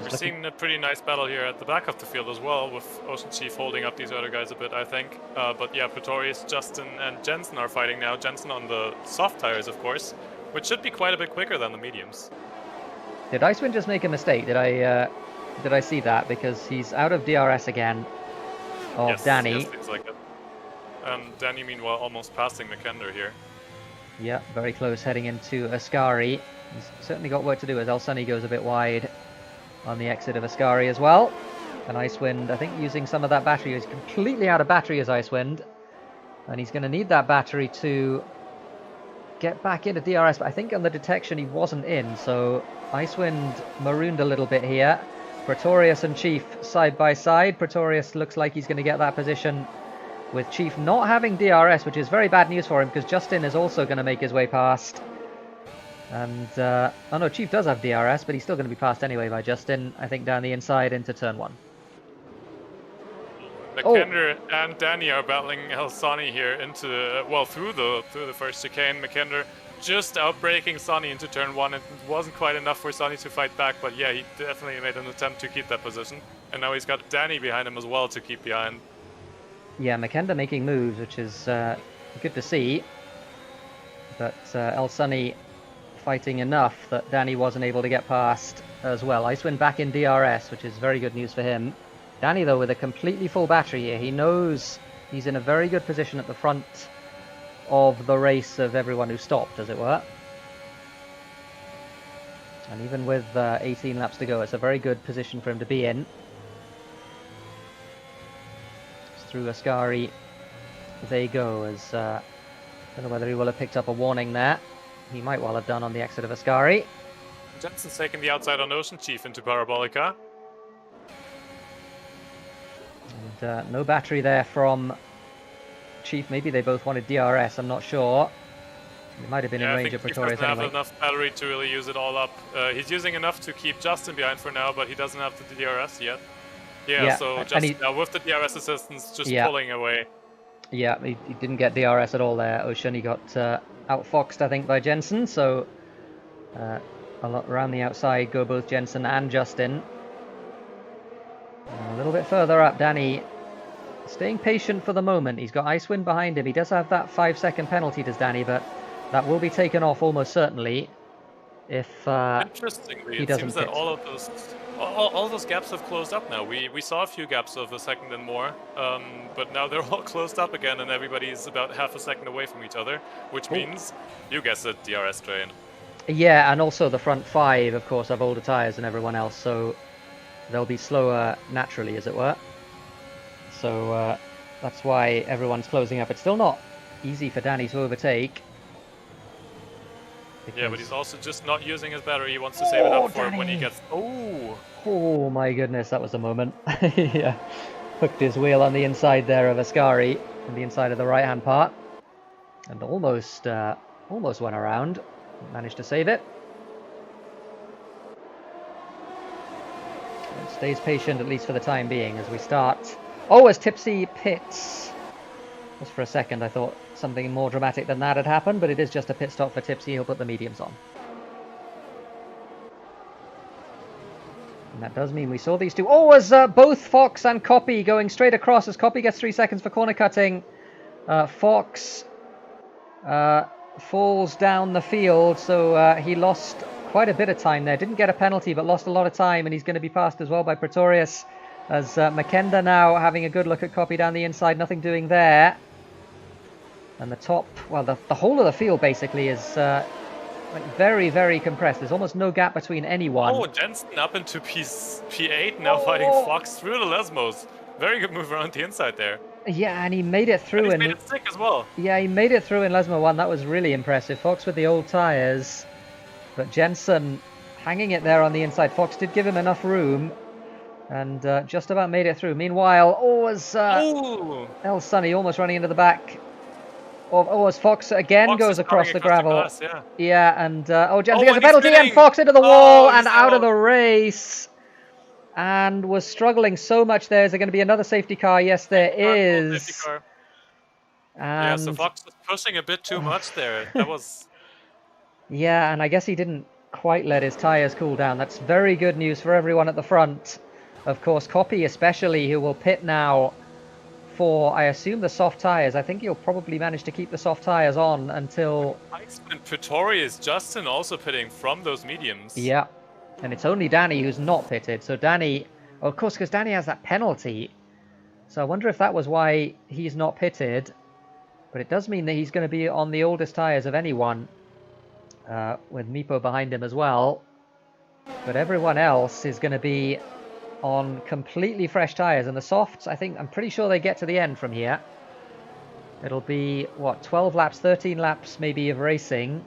We're seeing a pretty nice battle here at the back of the field as well, with Ocean Chief holding up these other guys a bit, I think. But yeah, Pretorius, Justin, and Jensen are fighting now. Jensen on the soft tires, of course, which should be quite a bit quicker than the mediums. Did Icewind just make a mistake? Did I see that? Because he's out of DRS again of Yes, Danny. yes, things like that. Danny, meanwhile, almost passing McKender here. Yeah, very close heading into Ascari. He's certainly got work to do as El Sunny goes a bit wide on the exit of Ascari as well. And Icewind, I think, using some of that battery. He's completely out of battery as Icewind. And he's going to need that battery to get back into DRS. But I think on the detection he wasn't in. So Icewind marooned a little bit here. Pretorius and Chief side by side. Pretorius looks like he's going to get that position with Chief not having DRS, which is very bad news for him because Justin is also going to make his way past. And, oh no, Chief does have DRS, but he's still going to be passed anyway by Justin, I think, down the inside into turn 1. McKender and Danny are battling Sonny here into, well, through the first chicane. McKender just outbraking Sonny into turn 1. It wasn't quite enough for Sonny to fight back, but yeah, he definitely made an attempt to keep that position. And now he's got Danny behind him as well to keep behind. Yeah, McKender making moves, which is good to see. But El Sunny fighting enough that Danny wasn't able to get past as well. Icewind back in DRS, which is very good news for him. Danny, though, with a completely full battery here. He knows he's in a very good position at the front of the race of everyone who stopped, as it were. And even with 18 laps to go, it's a very good position for him to be in. Through Ascari they go, as I don't know whether he will have picked up a warning there. He might well have done on the exit of Ascari. Jensen's taking the outside on Ocean Chief into Parabolica. And no battery there from Chief. Maybe they both wanted DRS, I'm not sure. It might have been in range of Pretorius anyway. anyway. He doesn't have enough battery to really use it all up. He's using enough to keep Justin behind for now, but he doesn't have the DRS yet. Yeah, so just now with the DRS assistance, just pulling away. Yeah, he didn't get DRS at all there. Ocean, he got outfoxed, I think, by Jensen. So a lot around the outside go both Jensen and Justin. A little bit further up, Danny staying patient for the moment. He's got Icewind behind him. He does have that 5-second penalty, does Danny, but that will be taken off almost certainly if Interestingly, he it seems that pit. all those gaps have closed up now. We saw a few gaps of a second and more, but now they're all closed up again, and everybody's about half a second away from each other, which means you guess a DRS drain. Yeah, and also the front 5, of course, have older tyres than everyone else, so they'll be slower naturally, as it were. So that's why everyone's closing up. It's still not easy for Danny to overtake. Yeah, but he's also just not using his battery. He wants to save it up for when he gets... Oh my goodness, that was the moment. Yeah, hooked his wheel on the inside there of Ascari, on the inside of the right-hand part. And almost went around. Managed to save it. And stays patient, at least for the time being, as we start. Oh, as Tipsy pits. Just for a second, I thought something more dramatic than that had happened, but it is just a pit stop for Tipsy. He'll put the mediums on. And that does mean we saw these two. Oh, as both Fox and Copy going straight across, as Copy gets 3 seconds for corner cutting. Fox falls down the field, so he lost quite a bit of time there. Didn't get a penalty, but lost a lot of time, and he's going to be passed as well by Pretorius. As McKender now having a good look at Copy down the inside, nothing doing there. And the top, well, the whole of the field basically is like very, very compressed. There's almost no gap between anyone. Oh, Jensen up into P8 now, fighting Fox through the Lesmos. Very good move around the inside there. Yeah, and he made it through. And he's made it stick as well. Yeah, he made it through in Lesmo 1. That was really impressive. Fox with the old tyres. But Jensen hanging it there on the inside. Fox did give him enough room. And just about made it through. Meanwhile, El Sunny almost running into the back. As Fox again Fox goes is across cutting the across gravel. yeah. Yeah, and Jensen Oh, gets a and he's penalty, and spinning. Fox into the wall and he's out of out. the race. And was struggling so much there. Is there going to be another safety car? Yes, there is. Safety car. And Yeah, so Fox was pushing a bit too much there. That was... yeah, and I guess he didn't quite let his tyres cool down. That's very good news for everyone at the front. Of course, Copy especially, who will pit now for, I assume, the soft tyres. I think he'll probably manage to keep the soft tyres on until... And Pretorius Justin also pitting from those mediums. Yeah, and it's only Danny who's not pitted. So Danny, of course, because Danny has that penalty. So I wonder if that was why he's not pitted. But it does mean that he's going to be on the oldest tyres of anyone, with Meepo behind him as well. But everyone else is going to be on completely fresh tyres. And the softs, I'm pretty sure they get to the end from here. It'll be, what, 12 laps, 13 laps maybe of racing.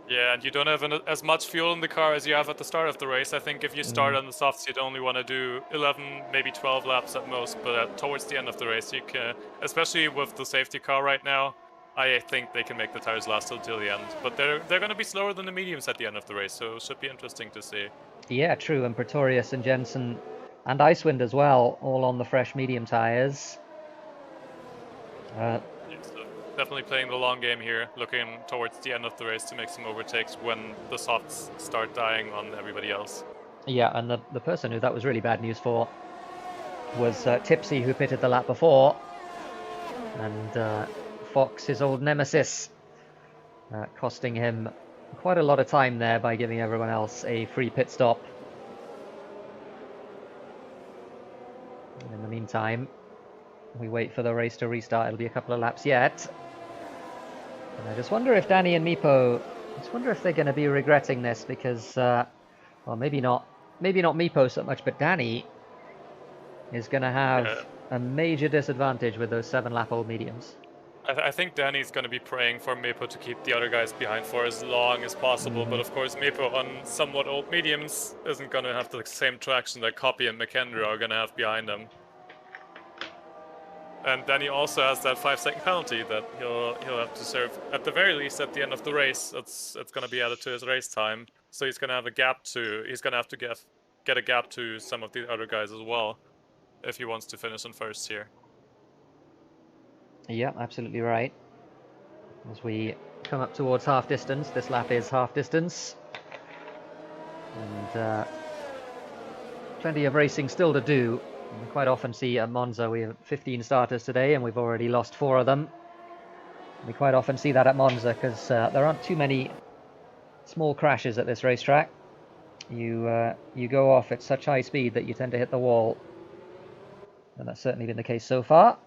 Yeah, and you don't have as much fuel in the car as you have at the start of the race. I think if you start on the softs, you'd only want to do 11, maybe 12 laps at most. But towards the end of the race, you can, especially with the safety car right now, I think they can make the tires last until the end. But they're going to be slower than the mediums at the end of the race, so it should be interesting to see. Yeah, true. And Pretorius and Jensen and Icewind as well, all on the fresh medium tires. So definitely playing the long game here, looking towards the end of the race to make some overtakes when the softs start dying on everybody else. Yeah, and the person who that was really bad news for was Tipsy, who pitted the lap before. And Fox, his old nemesis, costing him quite a lot of time there by giving everyone else a free pit stop. And in the meantime, we wait for the race to restart. It'll be a couple of laps yet. And I just wonder if Danny and Meepo, they're going to be regretting this because, well, maybe not Meepo so much, but Danny is going to have a major disadvantage with those 7-lap-old mediums. I think Danny's going to be praying for Meepo to keep the other guys behind for as long as possible, but of course Meepo on somewhat old mediums isn't going to have the same traction that Copy and McKendra are going to have behind him. And Danny also has that 5-second penalty that he'll have to serve at the very least at the end of the race. It's going to be added to his race time, so he's going to have a gap to. He's going to have to get a gap to some of the other guys as well, if he wants to finish in first here. Yeah, absolutely right. As we come up towards half distance, this lap is half distance, and plenty of racing still to do. We quite often see at Monza we have 15 starters today and we've already lost 4 of them. We quite often see that at Monza because there aren't too many small crashes at this racetrack. You go off at such high speed that you tend to hit the wall, and that's certainly been the case so far.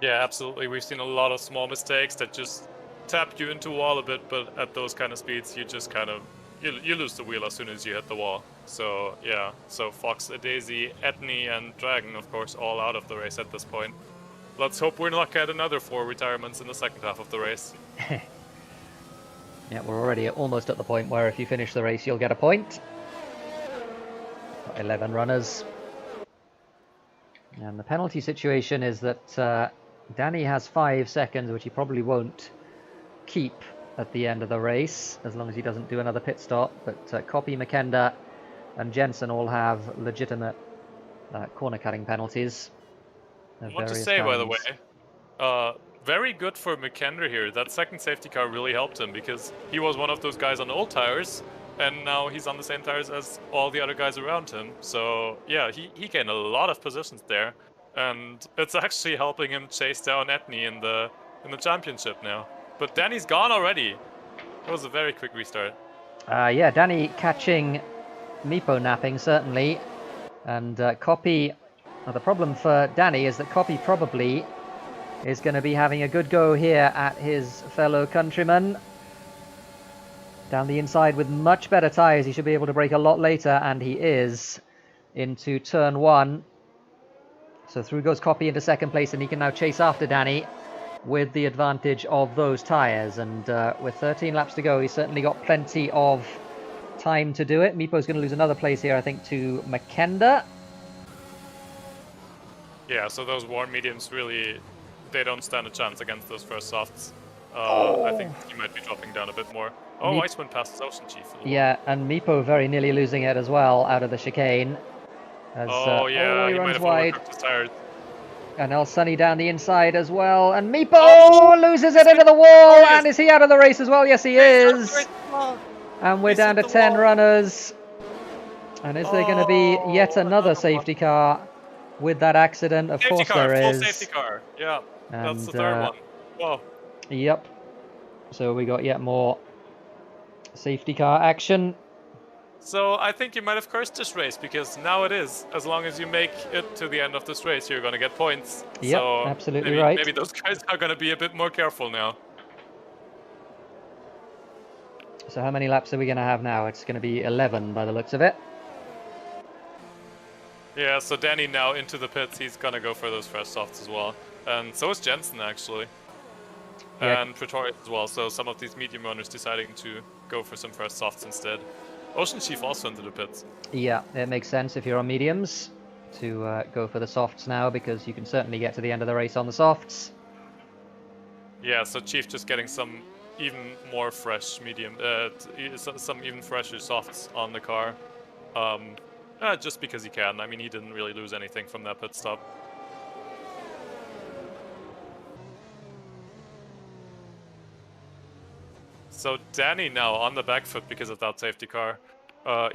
Yeah, absolutely. We've seen a lot of small mistakes that just tap you into a wall a bit, but at those kind of speeds you just kind of you lose the wheel as soon as you hit the wall. So yeah, so Fox, Daisy, Etney and Dragon, of course, all out of the race at this point. Let's hope we're not getting another 4 retirements in the second half of the race. Yeah, we're already almost at the point where if you finish the race you'll get a point. Got 11 runners. And the penalty situation is that Danny has 5 seconds, which he probably won't keep at the end of the race, as long as he doesn't do another pit stop. But Copy, McKenda and Jensen all have legitimate corner cutting penalties. What to say, by the way, very good for McKendra here. That second safety car really helped him because he was one of those guys on old tires, and now he's on the same tires as all the other guys around him. So yeah, he gained a lot of positions there, and it's actually helping him chase down Etney in the championship now. But Danny's gone already. That was a very quick restart. Yeah, Danny catching Meepo napping, certainly. And Copy, the problem for Danny is that Copy probably is going to be having a good go here at his fellow countryman. Down the inside with much better tyres. He should be able to brake a lot later, and he is into turn 1. So through goes Copy into second place, and he can now chase after Danny with the advantage of those tyres. And with 13 laps to go, he's certainly got plenty of time to do it. Meepo's going to lose another place here, I think, to Makenda. Yeah, so those warm mediums really, they don't stand a chance against those first softs. I think he might be dropping down a bit more. Oh, Icewind passes Ocean Chief. Yeah, and Meepo very nearly losing it as well out of the chicane. As, yeah, he he might runs have wide. overcooked his tires. And El Sunny down the inside as well. And Meepo loses it into the wall. And is he out of the race as well? Yes, he is. And we're down to 10 runners. And is there going to be yet another safety car with that accident? Of course there is. Full safety car. Yeah, And, that's the third one. Whoa. Yep. So we got yet more safety car action. So I think you might have cursed this race, because now it is. As long as you make it to the end of this race, you're going to get points. Yep, so absolutely right. Maybe those guys are going to be a bit more careful now. So how many laps are we going to have now? It's going to be 11 by the looks of it. Yeah, so Danny now into the pits. He's going to go for those first softs as well. And so is Jensen, actually. Yeah. And Pretorius as well. So some of these medium runners deciding to go for some first softs instead. Ocean Chief also into the pits. Yeah, it makes sense if you're on mediums to go for the softs now, because you can certainly get to the end of the race on the softs. Yeah, so Chief just getting some even more fresh medium, some even fresher softs on the car. Just because he can. I mean, he didn't really lose anything from that pit stop. So Danny now on the back foot because of that safety car.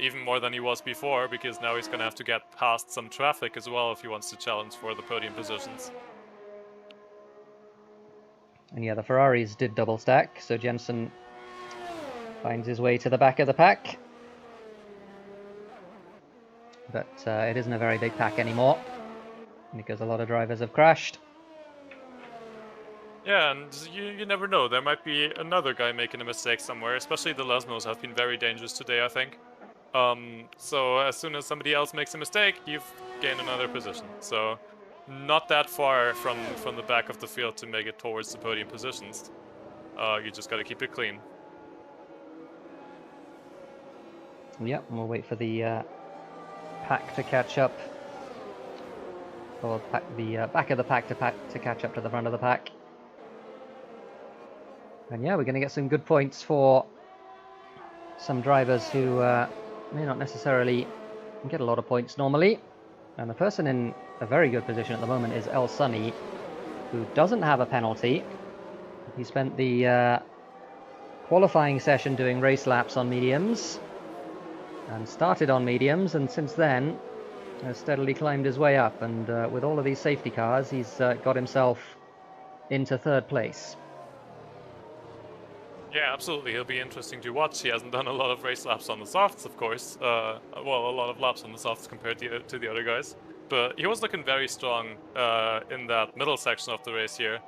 Even more than he was before, because now he's going to have to get past some traffic as well if he wants to challenge for the podium positions. And yeah, the Ferraris did double stack, so Jensen finds his way to the back of the pack. But it isn't a very big pack anymore, because a lot of drivers have crashed. Yeah, and you never know. There might be another guy making a mistake somewhere, especially the Lesmos have been very dangerous today, I think. So as soon as somebody else makes a mistake, you've gained another position. So not that far from the back of the field to make it towards the podium positions. You just got to keep it clean. Yep, and we'll wait for the pack to catch up. Or the back of the pack to catch up to the front of the pack. And yeah, we're going to get some good points for some drivers who may not necessarily get a lot of points normally. And the person in a very good position at the moment is El Sunny, who doesn't have a penalty. He spent the qualifying session doing race laps on mediums, and started on mediums, and since then has steadily climbed his way up. And with all of these safety cars, he's got himself into third place. Yeah, absolutely. He'll be interesting to watch. He hasn't done a lot of race laps on the softs, of course. Well, a lot of laps on the softs compared to the other guys. But he was looking very strong in that middle section of the race here.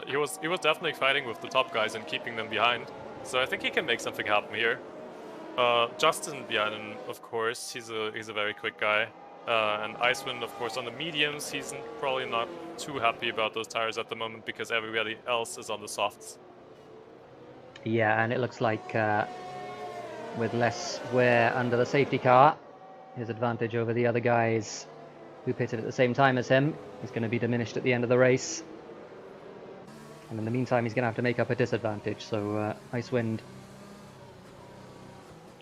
He was definitely fighting with the top guys and keeping them behind. So I think he can make something happen here. Justin behind him, of course. He's a very quick guy. And Icewind, of course, on the mediums. He's probably not too happy about those tires at the moment because everybody else is on the softs. Yeah, and it looks like with less wear under the safety car, his advantage over the other guys who pitted at the same time as him is going to be diminished at the end of the race. And in the meantime, he's going to have to make up a disadvantage. So Icewind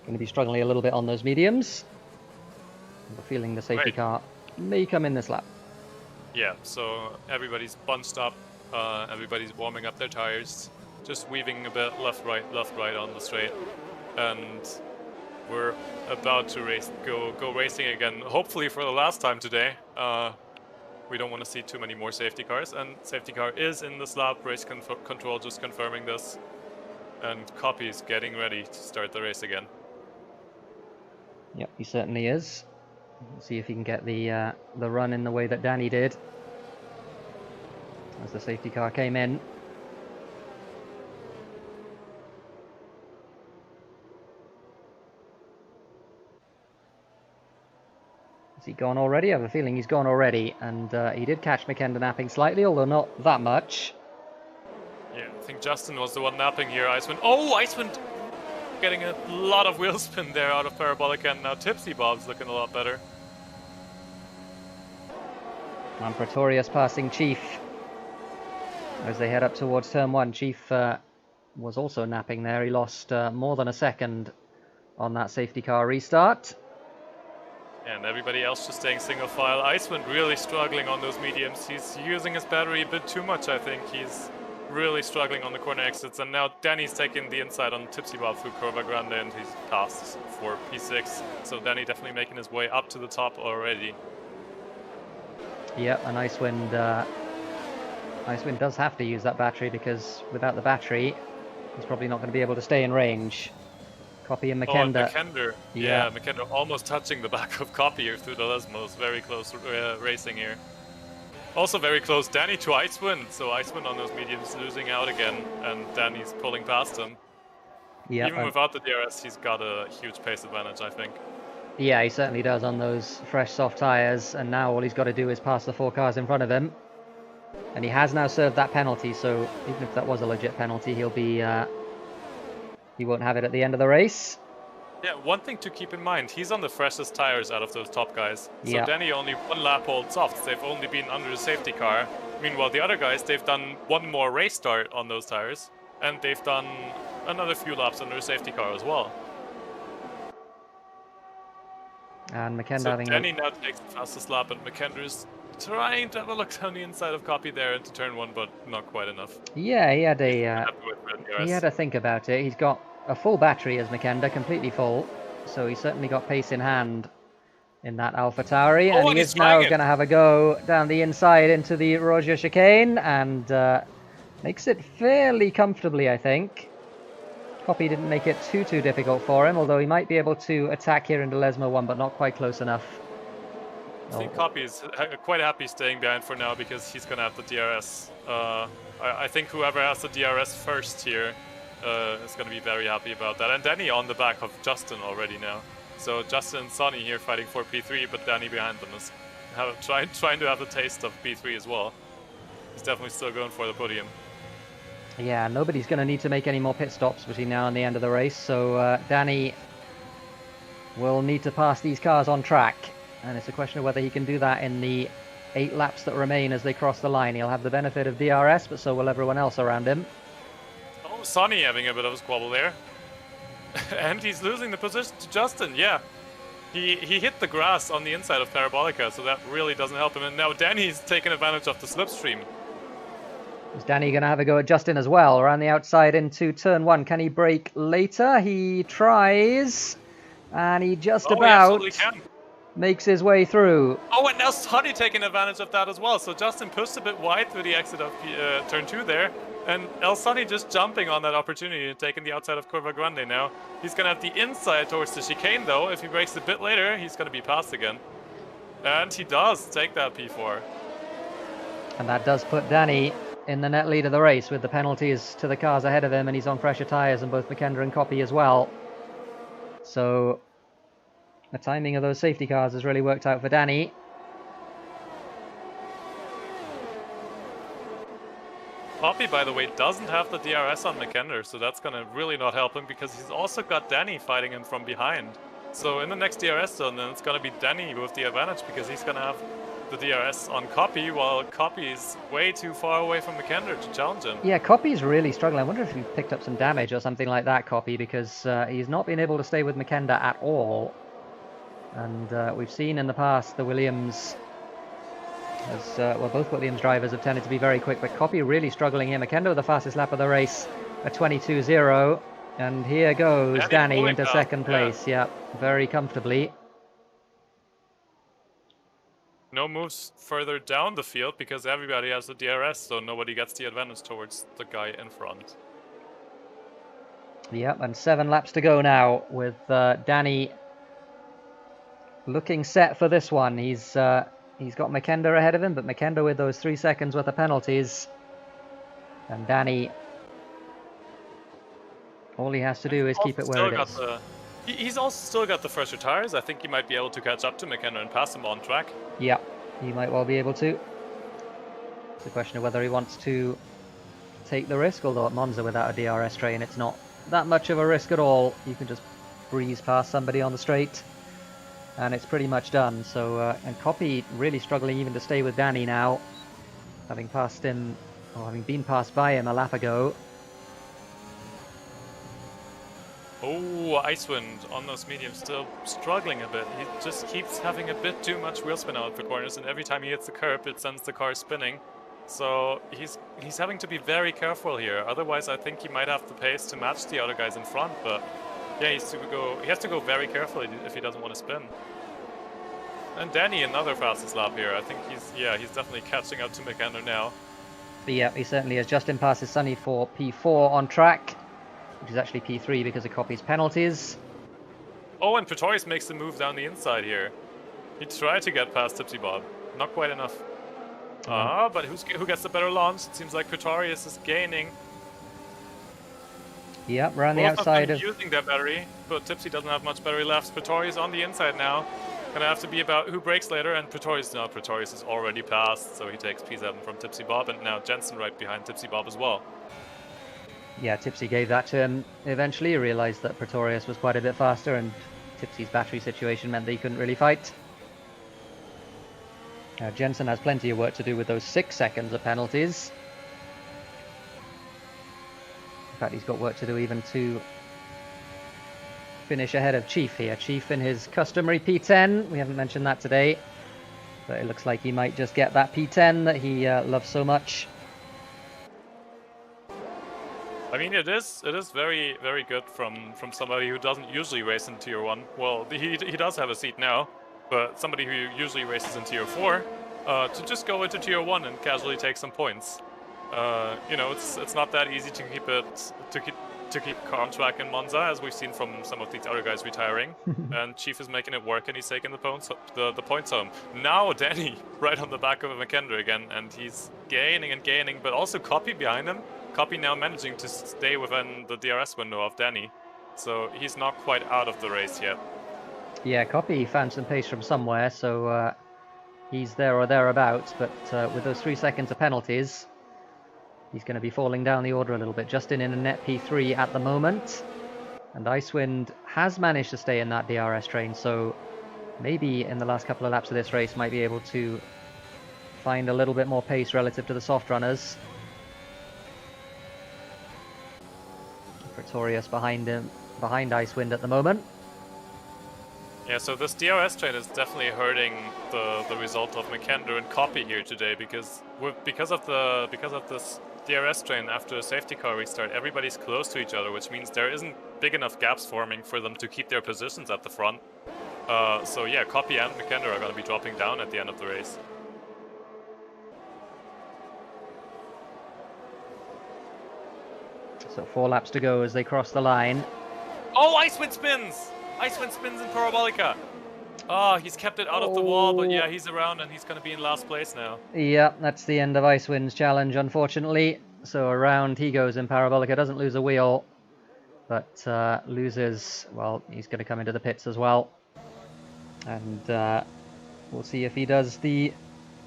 going to be struggling a little bit on those mediums. I'm feeling the safety car may come in this lap. Yeah, so everybody's bunched up, everybody's warming up their tires, just weaving a bit left, right on the straight, and we're about to go racing again, hopefully for the last time today. We don't want to see too many more safety cars, and safety car is in this lap. Race control just confirming this, and Copy is getting ready to start the race again. Yep, he certainly is. Let's see if he can get the run in the way that Danny did as the safety car came in. Is he gone already? I have a feeling he's gone already. And he did catch Makenda napping slightly, although not that much. Yeah, I think Justin was the one napping here. Icewind. Oh, Icewind getting a lot of wheel spin there out of Parabolic, and now Tipsy Bob's looking a lot better. And Pretorius passing Chief as they head up towards turn 1. Chief was also napping there. He lost more than a second on that safety car restart. And everybody else just staying single file. Icewind really struggling on those mediums. He's using his battery a bit too much, I think. He's really struggling on the corner exits. And now Danny's taking the inside on Tipsy Bob through Curva Grande, and he's passed for P6. So Danny definitely making his way up to the top already. Yep, and Icewind does have to use that battery, because without the battery, he's probably not going to be able to stay in range. Copy and Makenda. Oh, Makenda. Yeah, Makenda almost touching the back of Copy through the Lesmos. Very close racing here. Also very close Danny to Icewind. So Icewind on those mediums losing out again, and Danny's pulling past him. Yep, Even without the DRS, he's got a huge pace advantage, I think. Yeah, he certainly does on those fresh soft tyres, and now all he's got to do is pass the 4 cars in front of him. And he has now served that penalty, so even if that was a legit penalty, he'll be he won't have it at the end of the race. Yeah, one thing to keep in mind, he's on the freshest tires out of those top guys. So yeah. Danny only 1 lap old softs. They've only been under the safety car. Meanwhile, the other guys, they've done 1 more race start on those tires, and they've done another few laps under the safety car as well. And Makenda So having Danny now takes the fastest lap, and Makender's trying to have a look down the inside of Copy there into turn 1, but not quite enough. Yeah, he had to think about it. He's got a full battery as Makenda, completely full, so he's certainly got pace in hand in that AlphaTauri, and he is now going to have a go down the inside into the Roger chicane, and makes it fairly comfortably, I think. Copy didn't make it too difficult for him, although he might be able to attack here into Lesmo 1, but not quite close enough. I think Copy is quite happy staying behind for now, because he's going to have the DRS. I think whoever has the DRS first here is going to be very happy about that. And Danny on the back of Justin already now. So Justin and Sonny here fighting for P3, but Danny behind them is trying to have a taste of P3 as well. He's definitely still going for the podium. Yeah, nobody's going to need to make any more pit stops between now and the end of the race, so Danny will need to pass these cars on track, and it's a question of whether he can do that in the 8 laps that remain as they cross the line. He'll have the benefit of DRS, but so will everyone else around him. Oh, Sonny having a bit of a squabble there. And he's losing the position to Justin, yeah. He hit the grass on the inside of Parabolica, so that really doesn't help him. And now Danny's taking advantage of the slipstream. Is Danny going to have a go at Justin as well, around the outside into turn 1? Can he brake later? He tries, and he just about makes his way through. Oh, and now Sonny taking advantage of that as well. So Justin pushed a bit wide through the exit of turn 2 there, and El Sonny just jumping on that opportunity and taking the outside of Curva Grande now. He's going to have the inside towards the chicane though. If he brakes a bit later, he's going to be passed again. And he does take that P4. And that does put Danny in the net lead of the race, with the penalties to the cars ahead of him, and he's on fresher tyres, and both Makenda and Copy as well. So the timing of those safety cars has really worked out for Danny. Copy, by the way, doesn't have the DRS on Makenda, so that's going to really not help him, because he's also got Danny fighting him from behind. So in the next DRS zone, then it's going to be Danny with the advantage, because he's going to have the DRS on Copy, while Copy is way too far away from Makenda to challenge him. Yeah, Copy's really struggling. I wonder if he picked up some damage or something like that, Copy, because he's not been able to stay with Makenda at all. And we've seen in the past the Williams, well, both Williams drivers have tended to be very quick, but Copy really struggling here. Makenda with the fastest lap of the race, a 22.0. And here goes Danny into second place. Yeah, very comfortably. No moves further down the field, because everybody has the DRS, so nobody gets the advantage towards the guy in front. Yep, and 7 laps to go now, with Danny looking set for this one. He's got Makenda ahead of him, but Makenda with those 3 seconds worth of penalties. And Danny, all he has to do is keep it where it is. He's also still got the fresher tires. I think he might be able to catch up to McKenna and pass him on track. Yeah, he might well be able to. It's a question of whether he wants to take the risk, although at Monza without a DRS train it's not that much of a risk at all. You can just breeze past somebody on the straight and it's pretty much done. So and Copy really struggling even to stay with Danny now, having passed him, or having been passed by him a lap ago. Oh, Icewind on those mediums still struggling a bit. He just keeps having a bit too much wheel spin out for corners, and every time he hits the curb it sends the car spinning. So he's having to be very careful here. Otherwise, I think he might have the pace to match the other guys in front. But yeah, he has to go very carefully if he doesn't want to spin. And Danny, another fastest lap here. I think he's definitely catching up to McAnder now. But yeah, he certainly has. Justin passes Sunny for P4 on track, which is actually P3 because of Copy's penalties. Oh, and Pretorius makes the move down the inside here. He tried to get past Tipsy Bob, not quite enough. But who gets the better launch? It seems like Pretorius is gaining. Yep, around the Both outside of of... them using their battery, but Tipsy doesn't have much battery left. Pretorius on the inside now. Gonna have to be about who breaks later, and Pretorius is already passed, so he takes P7 from Tipsy Bob, and now Jensen right behind Tipsy Bob as well. Yeah, Tipsy gave that to him. Eventually he realised that Pretorius was quite a bit faster, and Tipsy's battery situation meant that he couldn't really fight. Now Jensen has plenty of work to do with those 6 seconds of penalties. In fact, he's got work to do even to finish ahead of Chief here. Chief in his customary P10. We haven't mentioned that today, but it looks like he might just get that P10 that he loves so much. I mean, it is very, very good from somebody who doesn't usually race in Tier 1. Well, he does have a seat now, but somebody who usually races in Tier 4 to just go into Tier 1 and casually take some points. You know, it's not that easy to keep car on track in Monza, as we've seen from some of these other guys retiring. And Chief is making it work, and he's taking the points home. Now Danny right on the back of McKendry again, and he's gaining and gaining, but also Copy behind him. Copy now managing to stay within the DRS window of Danny, so he's not quite out of the race yet. Yeah, Copy found some pace from somewhere, so he's there or thereabouts, but with those 3 seconds of penalties, he's going to be falling down the order a little bit. Justin in a net P3 at the moment, and Icewind has managed to stay in that DRS train, so maybe in the last couple of laps of this race might be able to find a little bit more pace relative to the soft runners. Pretorius behind him, behind Icewind at the moment. Yeah, so this DRS train is definitely hurting the result of McKender and Copy here today, because of this DRS train after a safety car restart, everybody's close to each other, which means there isn't big enough gaps forming for them to keep their positions at the front. So yeah, Copy and McKender are going to be dropping down at the end of the race. So 4 laps to go as they cross the line. Oh, Icewind spins! Icewind spins in Parabolica. Oh, he's kept it out of the wall, but yeah, he's around and he's going to be in last place now. Yeah, that's the end of Icewind's challenge, unfortunately. So around he goes in Parabolica, doesn't lose a wheel, but loses, well, he's going to come into the pits as well. And we'll see if he does the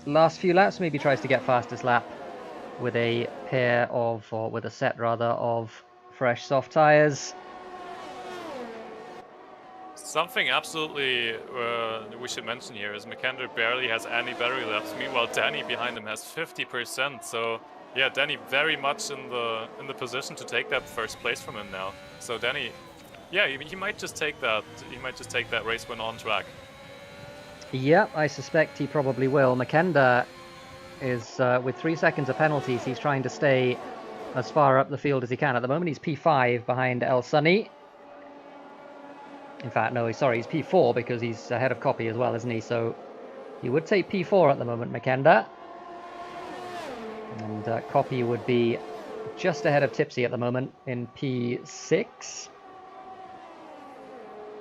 last few laps, maybe tries to get fastest lap with a pair of, or with a set rather, of fresh soft tires. Something absolutely we should mention here is McKender barely has any battery left. Meanwhile, Danny behind him has 50%. So yeah, Danny very much in the position to take that first place from him now. So Danny, yeah, he might just take that. He might just take that race win on track. Yeah, I suspect he probably will. McKender is with 3 seconds of penalties. He's trying to stay as far up the field as he can. At the moment, he's P5 behind El Sunny. In fact, no, sorry, he's P4 because he's ahead of Copy as well, isn't he? So he would take P4 at the moment, McKender. And Copy would be just ahead of Tipsy at the moment in P6.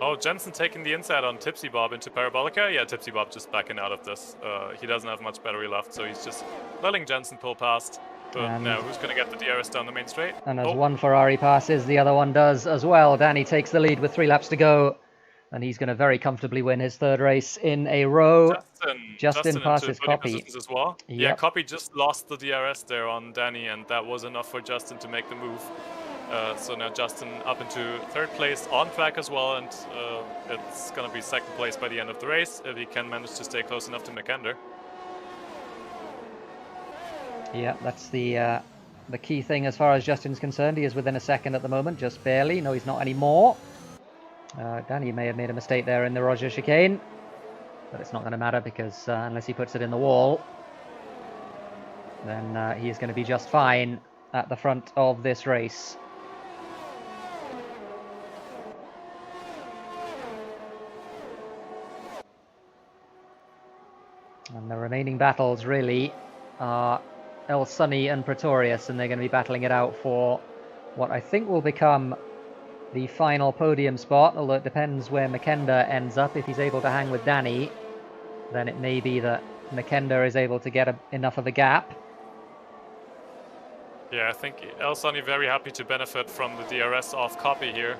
Oh, Jensen taking the inside on Tipsy Bob into Parabolica. Yeah, Tipsy Bob just backing out of this. He doesn't have much battery left, so he's just letting Jensen pull past. But And- now, who's going to get the DRS down the main straight? And as Oh, one Ferrari passes, the other one does as well. Danny takes the lead with 3 laps to go. And he's going to very comfortably win his 3rd race in a row. Justin passes into podium Copy. positions as well. Yeah, Yep. Copy just lost the DRS there on Danny, and that was enough for Justin to make the move. So now Justin up into 3rd place on track as well, and it's going to be 2nd place by the end of the race if he can manage to stay close enough to McKender. Yeah, that's the key thing as far as Justin's concerned. He is within a second at the moment, just barely. No, he's not anymore. Danny may have made a mistake there in the Roger chicane, but it's not going to matter because unless he puts it in the wall, then he is going to be just fine at the front of this race. And the remaining battles really are El Sunny and Pretorius, and they're going to be battling it out for what I think will become the final podium spot, although it depends where McKender ends up. If he's able to hang with Danny, then it may be that McKender is able to get enough of a gap. Yeah, I think El Sunny very happy to benefit from the DRS off Copy here.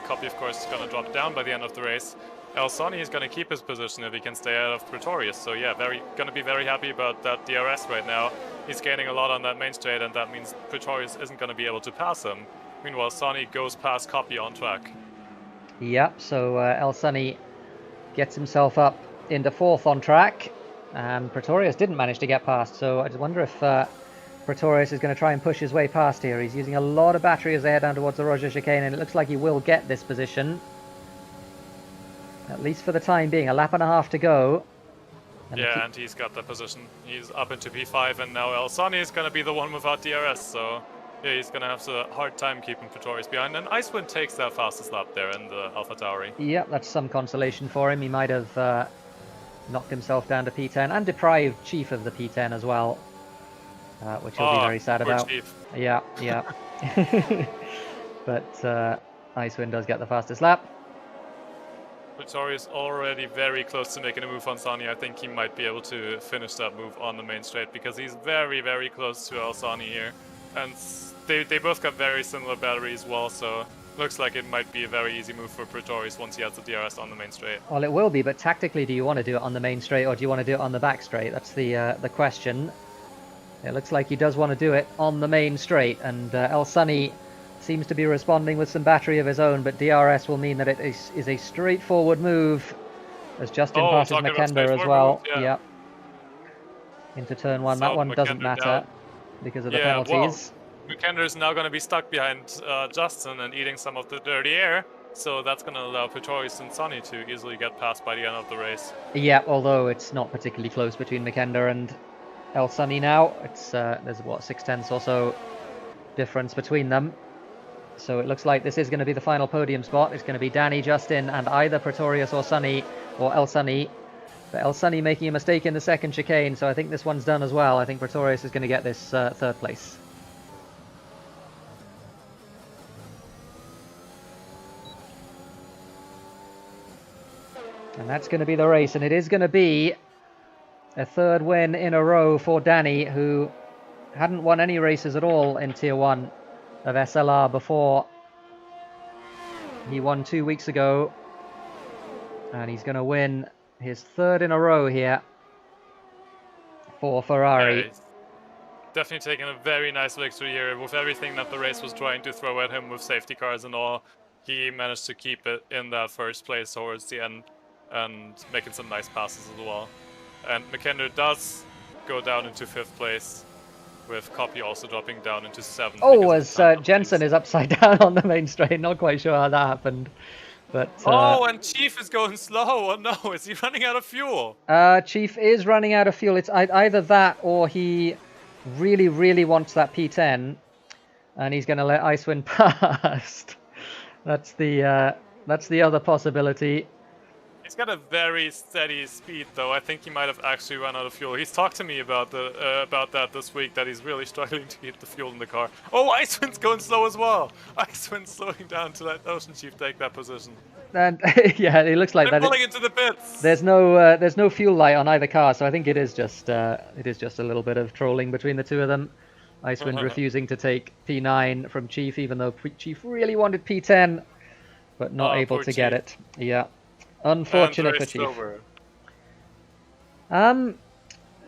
Copy, of course, is going to drop down by the end of the race. El Sunny is going to keep his position if he can stay out of Pretorius. So yeah, going to be very happy about that DRS right now. He's gaining a lot on that main straight, and that means Pretorius isn't going to be able to pass him. Meanwhile, Sunny goes past Copy on track. Yep, so El Sunny gets himself up into 4th on track, and Pretorius didn't manage to get past. So I just wonder if Pretorius is going to try and push his way past here. He's using a lot of battery as they head down towards the Roger chicane, and it looks like he will get this position. At least for the time being, a lap and a half to go. And he's got that position. He's up into P5, and now El Sunny is going to be the one without DRS, so yeah, he's going to have a hard time keeping Pretorius behind. And Icewind takes that fastest lap there in the Alpha Tauri. Yep, that's some consolation for him. He might have knocked himself down to P10 and deprived Chief of the P10 as well, which he'll be very sad about. Chief. Yeah. But Icewind does get the fastest lap. Pretorius already very close to making a move on Sunny. I think he might be able to finish that move on the main straight because he's very, very close to El Sunny here. And they both got very similar batteries as well, so looks like it might be a very easy move for Pretorius once he has the DRS on the main straight. Well, it will be, but tactically, do you want to do it on the main straight or do you want to do it on the back straight? That's the question. It looks like he does want to do it on the main straight, and El Sunny seems to be responding with some battery of his own, but DRS will mean that it is a straightforward move as Justin passes McKender as well. Moves, yeah. Yep. Into turn 1. That one doesn't matter down because of the penalties. Well, McKender is now going to be stuck behind Justin and eating some of the dirty air, so that's going to allow Pretorius and Sunny to easily get past by the end of the race. Yeah, although it's not particularly close between McKender and El Sunny now. It's there's what, 6/10 or so difference between them. So it looks like this is going to be the final podium spot. It's going to be Danny, Justin, and either Pretorius or Sunny, or El Sunny. But El Sunny making a mistake in the 2nd chicane, so I think this one's done as well. I think Pretorius is going to get this 3rd place. And that's going to be the race, and it is going to be a 3rd win in a row for Danny, who hadn't won any races at all in Tier 1 of SLR before. He won 2 weeks ago, and he's going to win his 3rd in a row here for Ferrari. Yeah, definitely taking a very nice victory here with everything that the race was trying to throw at him with safety cars and all. He managed to keep it in that 1st place towards the end and making some nice passes as well. And McKender does go down into 5th place, with Copy also dropping down into 7th. Oh, as Jensen is upside down on the main straight. Not quite sure how that happened. But oh, and Chief is going slow. Oh no, is he running out of fuel? Chief is running out of fuel. It's either that or he really, really wants that P10, and he's going to let Icewind past. That's the other possibility. He's got a very steady speed, though. I think he might have actually run out of fuel. He's talked to me about that this week, that he's really struggling to keep the fuel in the car. Oh, Icewind's going slow as well. Icewind's slowing down to let Ocean Chief take that position. And yeah, it looks like They're that. pulling into the pits. There's no fuel light on either car, so I think it is just a little bit of trolling between the two of them. Icewind refusing to take P9 from Chief, even though Chief really wanted P10, but not able poor to get Chief. it. Yeah, And the unfortunate for race is Chief. over.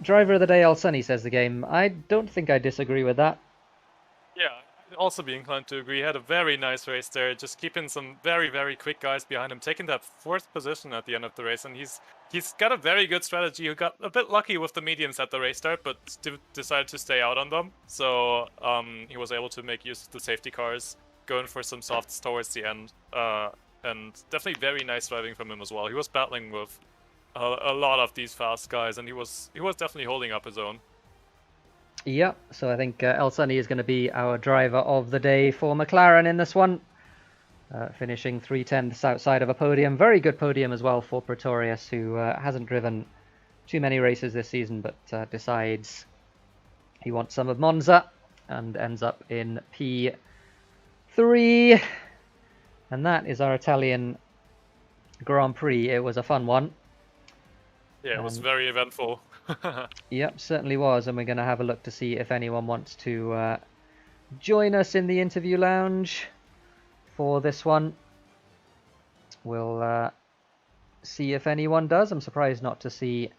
Driver of the day, Al Sunny, says the game. I don't think I disagree with that. Yeah, I'd also be inclined to agree. He had a very nice race there, just keeping some very, very quick guys behind him, taking that 4th position at the end of the race, and he's got a very good strategy. He got a bit lucky with the mediums at the race start, but decided to stay out on them. So he was able to make use of the safety cars, going for some softs towards the end, and definitely very nice driving from him as well. He was battling with a lot of these fast guys, and he was definitely holding up his own. Yeah, so I think El Sunny is going to be our driver of the day for McLaren in this one. Finishing 3/10 outside of a podium. Very good podium as well for Pretorius, who hasn't driven too many races this season, but decides he wants some of Monza and ends up in P3. And that is our Italian Grand Prix. It was a fun one. Yeah, it was very eventful. Yep, certainly was, and we're going to have a look to see if anyone wants to join us in the interview lounge for this one. We'll see if anyone does. I'm surprised not to see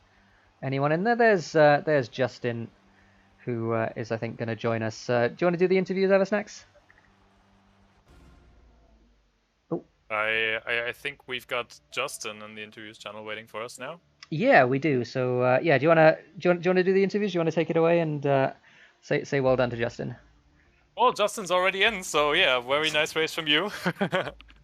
anyone in there. There's Justin, who is, I think, going to join us. Do you want to do the interviews, Eversnacks? Oh. I think we've got Justin on the interviews channel waiting for us now. Yeah, we do. So yeah, do you want to do the interviews? Do you want to take it away and say well done to Justin? Well, Justin's already in, so yeah, very nice race from you.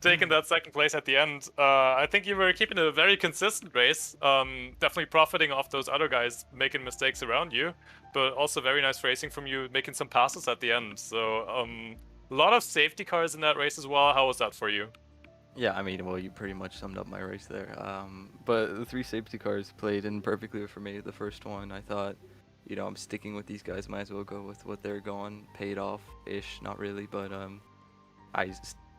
Taking that 2nd place at the end. I think you were keeping a very consistent race, definitely profiting off those other guys making mistakes around you, but also very nice racing from you, making some passes at the end. So a lot of safety cars in that race as well. How was that for you? Yeah, I mean, well, you pretty much summed up my race there. But the 3 safety cars played in perfectly for me. The first one, I thought, you know, I'm sticking with these guys. Might as well go with what they're going. Paid off-ish, not really, but I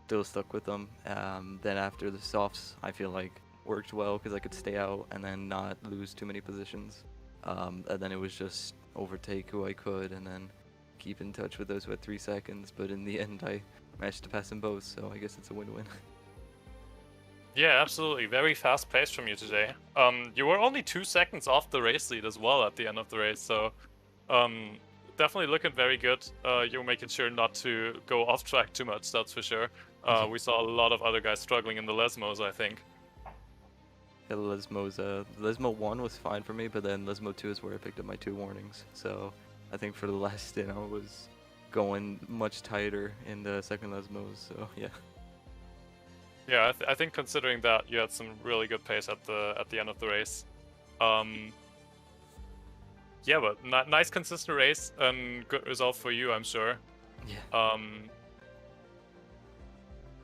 still stuck with them. Then after the softs, I feel like worked well because I could stay out and then not lose too many positions. And then it was just overtake who I could and then keep in touch with those who had 3 seconds. But in the end, I managed to pass them both, so I guess it's a win-win. Yeah, absolutely. Very fast pace from you today. You were only 2 seconds off the race lead as well at the end of the race, so definitely looking very good. You're making sure not to go off track too much, that's for sure. We saw a lot of other guys struggling in the Lesmos, I think. Yeah, Lesmo 1 was fine for me, but then Lesmo 2 is where I picked up my 2 warnings. So I think for the last stint, I was going much tighter in the second Lesmos, so yeah. Yeah, I think considering that you had some really good pace at the end of the race. Yeah, but nice consistent race and good result for you, I'm sure. Yeah.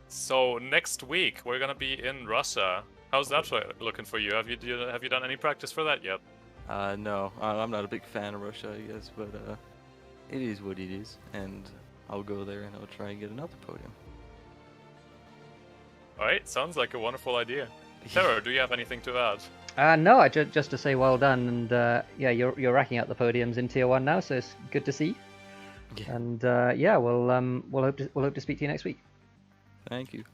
So next week we're gonna be in Russia. How's that looking for you? Have you done any practice for that yet? No, I'm not a big fan of Russia, I guess, but it is what it is, and I'll go there and I'll try and get another podium. Alright, sounds like a wonderful idea. Terror, do you have anything to add? No, just to say well done, and yeah, you're racking up the podiums in Tier 1 now, so it's good to see. Yeah. And yeah, we'll hope to speak to you next week. Thank you.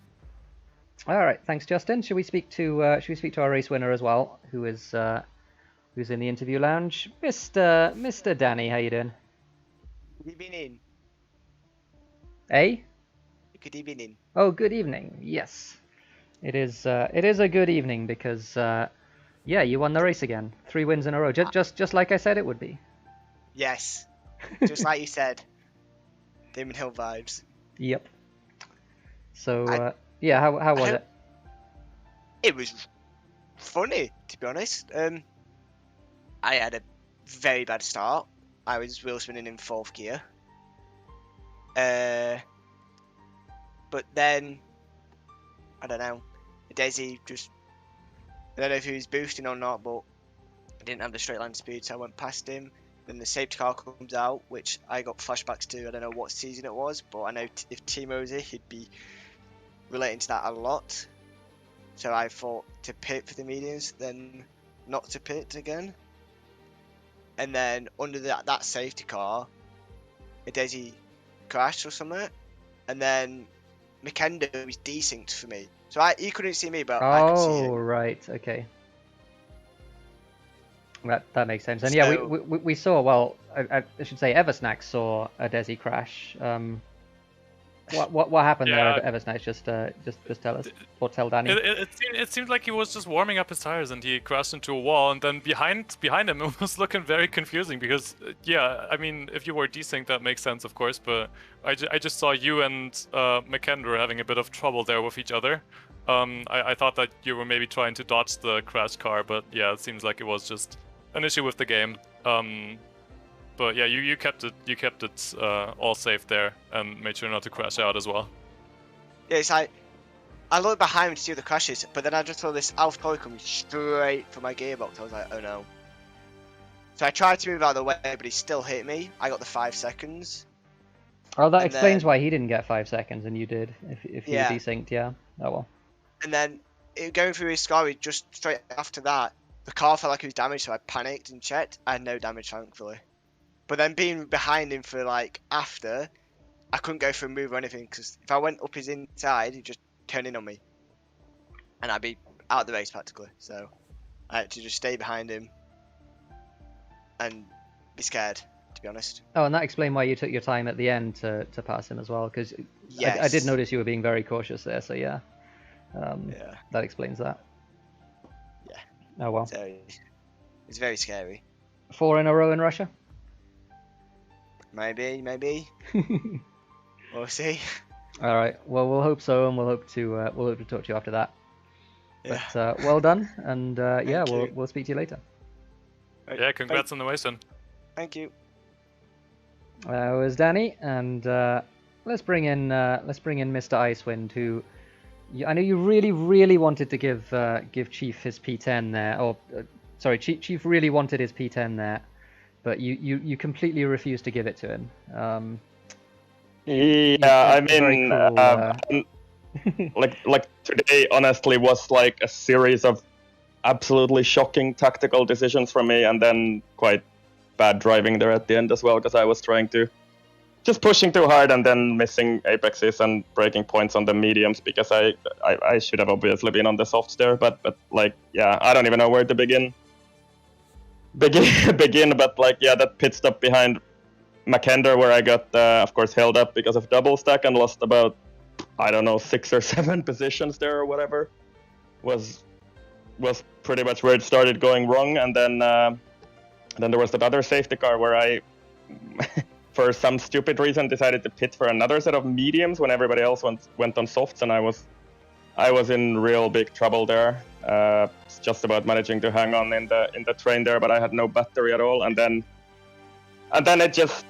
All right, thanks, Justin. Should we speak to our race winner as well, who's in the interview lounge, Mr. Danny? How you doing? Good evening. Eh? Good evening. Oh, good evening. Yes, it is a good evening because yeah, you won the race again. 3 wins in a row. Just like I said it would be. Yes, just like you said. Damon Hill vibes. Yep. So yeah, how was it? It was funny, to be honest. I had a very bad start. I was wheel spinning in 4th gear. But then, I don't know, Desi just, I don't know if he was boosting or not, but I didn't have the straight line speed, so I went past him. Then the safety car comes out, which I got flashbacks to. I don't know what season it was, but I know if Timo's here, he'd be relating to that a lot. So I thought to pit for the mediums, then not to pit again. And then under that safety car, a Desi crashed or something, and then Makendo was desynced for me. So he couldn't see me, but I could see Oh, him. right. Okay. That makes sense. And yeah, So- we saw. Well, I should say Eversnack saw a Desi crash. What happened Yeah. there, Eversnack? Just tell us, or tell Danny. It seemed like he was just warming up his tires and he crashed into a wall, and then behind him it was looking very confusing because yeah, I mean, if you were desynced that makes sense, of course, but I just saw you and McKendra having a bit of trouble there with each other. I thought that you were maybe trying to dodge the crash car, but yeah, it seems like it was just an issue with the game. But yeah, you kept it all safe there and made sure not to crash out as well. Yeah, it's like I looked behind me to see the crashes, but then I just saw this Alfa Tauri coming straight for my gearbox. I was like, oh no. So I tried to move out of the way, but he still hit me. I got the 5 seconds. Oh, that and explains then- why he didn't get 5 seconds and you did. If you Yeah. desynced, yeah. Oh well. And then going through his scar, just straight after that, the car felt like it was damaged, so I panicked and checked. I had no damage, thankfully. But then being behind him for like after, I couldn't go for a move or anything because if I went up his inside, he'd just turn in on me, and I'd be out of the race practically. So I had to just stay behind him and be scared, to be honest. Oh, and that explained why you took your time at the end to pass him as well, because Yes. I did notice you were being very cautious there. So yeah, Yeah. that explains that. Yeah. Oh well. So it's very scary. 4 in a row in Russia. Maybe. We'll see. All right. Well, we'll hope so, and we'll hope to talk to you after that. Yeah. But well done, and yeah, Thank you. we'll speak to you later. Right, Yeah, congrats on the race then. Thank you. It was Danny, and let's bring in Mr. Icewind, who I know you really wanted to give Chief his P10 there, or sorry, Chief really wanted his P10 there, but you completely refused to give it to him. Yeah, I very mean, cool, like today honestly was like a series of absolutely shocking tactical decisions from me, and then quite bad driving there at the end as well, because I was trying to just pushing too hard and then missing apexes and breaking points on the mediums, because I should have obviously been on the softs there, but like, yeah, I don't even know where to begin, but like, yeah, that pit stop behind Mackinder where I got of course held up because of double stack and lost about, I don't know, 6 or 7 positions there or whatever, was pretty much where it started going wrong. And then there was that other safety car where I for some stupid reason decided to pit for another set of mediums when everybody else went on softs, and I was in real big trouble there. Just about managing to hang on in the train there, but I had no battery at all. And then it just,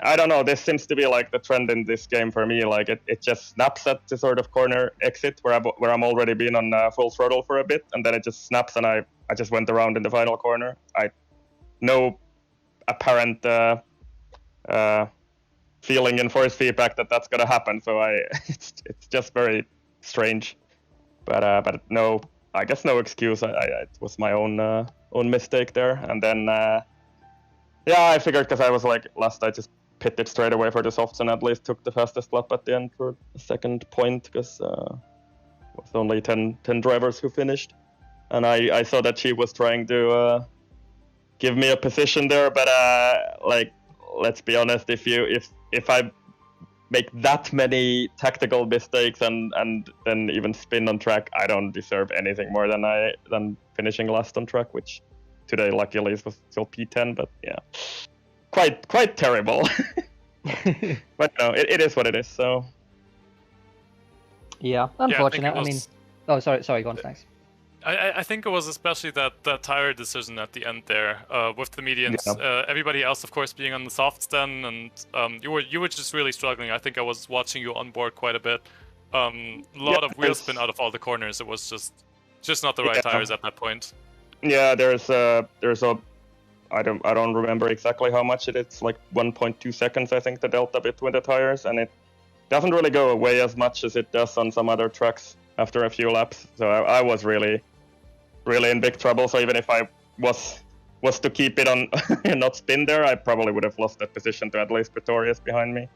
I don't know, this seems to be like the trend in this game for me. Like it just snaps at the sort of corner exit where I'm already been on full throttle for a bit, and then it just snaps and I just went around in the final corner. No apparent feeling in force feedback that's gonna happen. So it's just very strange. But no, I guess no excuse. It was my own mistake there. And then yeah, I figured because I was like last, I just pitted straight away for the softs and at least took the fastest lap at the end for the second point, because it was only 10 drivers who finished. And I saw that she was trying to give me a position there, but like, let's be honest, if I make that many tactical mistakes and then even spin on track, I don't deserve anything more than finishing last on track, which today luckily was still P10, but yeah, quite terrible. But no, it is what it is. So Yeah, Yeah, unfortunate. I I think it mean, was- sorry, go on, thanks. I think it was especially that tire decision at the end there, with the medians. Yeah. Everybody else, of course, being on the softs then, and you were just really struggling. I think I was watching you on board quite a bit. A lot of wheel spin out of all the corners. It was just not the right Yeah. tires at that point. yeah, there's a I don't remember exactly how much it's like 1.2 seconds, I think, the delta between the tires, and it doesn't really go away as much as it does on some other tracks after a few laps. So I was really in big trouble. So even if I was was to keep it on not spin there, I probably would have lost that position to at least Pretorius behind me,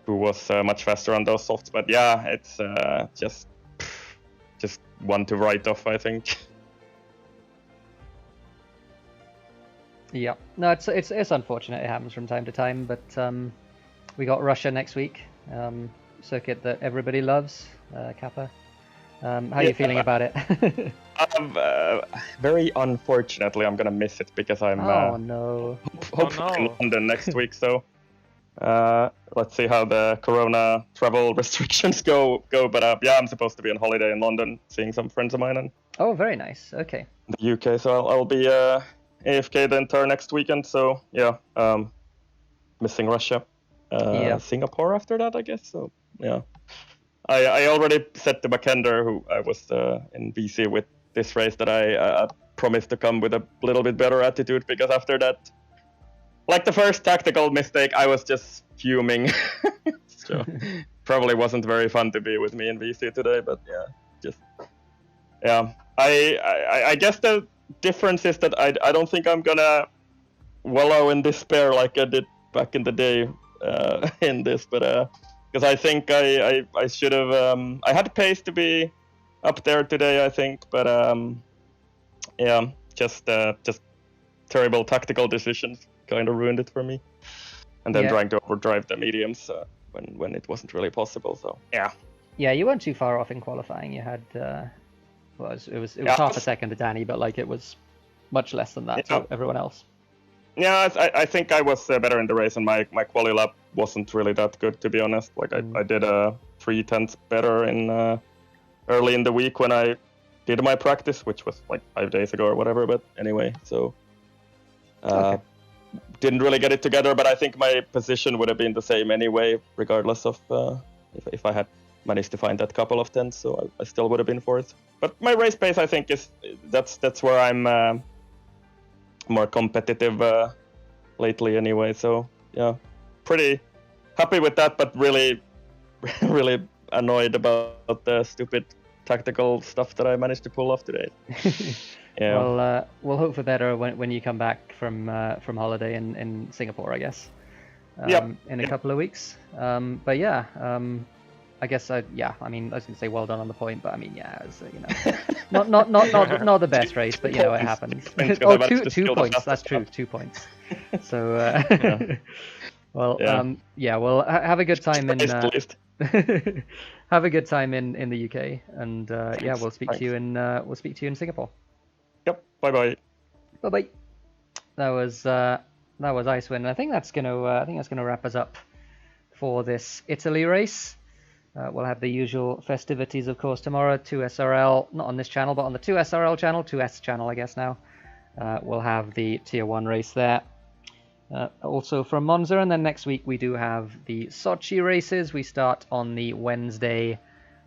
who was much faster on those softs. But yeah, it's just one to write off, I think. Yeah, no, it's unfortunate. It happens from time to time, but we got Russia next week, circuit that everybody loves, Kappa. How are you feeling about it? Very unfortunately, I'm gonna miss it because I'm oh no, hopefully in London next week. So let's see how the Corona travel restrictions go. But yeah, I'm supposed to be on holiday in London, seeing some friends of mine in oh, very nice. Okay. the UK. So I'll be AFK the entire next weekend. So yeah, missing Russia, Yeah. Singapore after that, I guess. So yeah. I already said to Mackinder, who I was in BC with this race, that I promised to come with a little bit better attitude, because after that, like the first tactical mistake, I was just fuming. So probably wasn't very fun to be with me in BC today, but yeah. I guess the difference is that I don't think I'm gonna wallow in despair like I did back in the day in this, but because I think I should have I had pace to be up there today, I think, but yeah, just terrible tactical decisions kind of ruined it for me, and then trying to overdrive the mediums when it wasn't really possible. So yeah. Yeah, you weren't too far off in qualifying. You had it was half a second to Danny, but like it was much less than that to everyone else. Yeah, I think I was better in the race, and my quali lap wasn't really that good, to be honest. Like I did 3/10 better in early in the week when I did my practice, which was like 5 days ago or whatever. But anyway, so didn't really get it together. But I think my position would have been the same anyway, regardless of if I had managed to find that couple of tenths. So I still would have been fourth. But my race pace, I think, that's where I'm more competitive lately anyway, so yeah, pretty happy with that, but really annoyed about the stupid tactical stuff that I managed to pull off today. Yeah. Well, we'll hope for better when you come back from holiday in Singapore, I guess. In a couple of weeks. But yeah, I guess I mean, I was gonna say well done on the point, but I mean, yeah, it's, you know, not the best race, but you know, it happens. Oh, two points. That's true. 2 points. So, well, well, have a good time in have a good time in the UK, and yeah, we'll speak to you in Singapore. Yep. Bye bye. Bye bye. That was Icewind, and I think that's gonna wrap us up for this Italy race. We'll have the usual festivities, of course, tomorrow. 2SRL, not on this channel, but on the 2SRL channel, 2S channel, I guess now. We'll have the Tier 1 race there. Also from Monza, and then next week we do have the Sochi races. We start on the Wednesday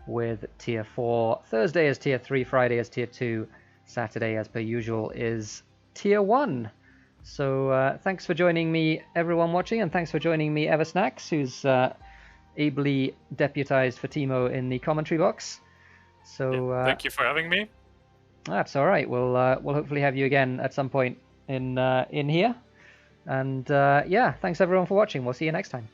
with Tier 4. Thursday is Tier 3, Friday is Tier 2. Saturday, as per usual, is Tier 1. So thanks for joining me, everyone watching, and thanks for joining me, Eversnacks, who's ably deputized for Timo in the commentary box. So thank you for having me. That's all right. We'll hopefully have you again at some point in here. And yeah, thanks everyone for watching. We'll see you next time.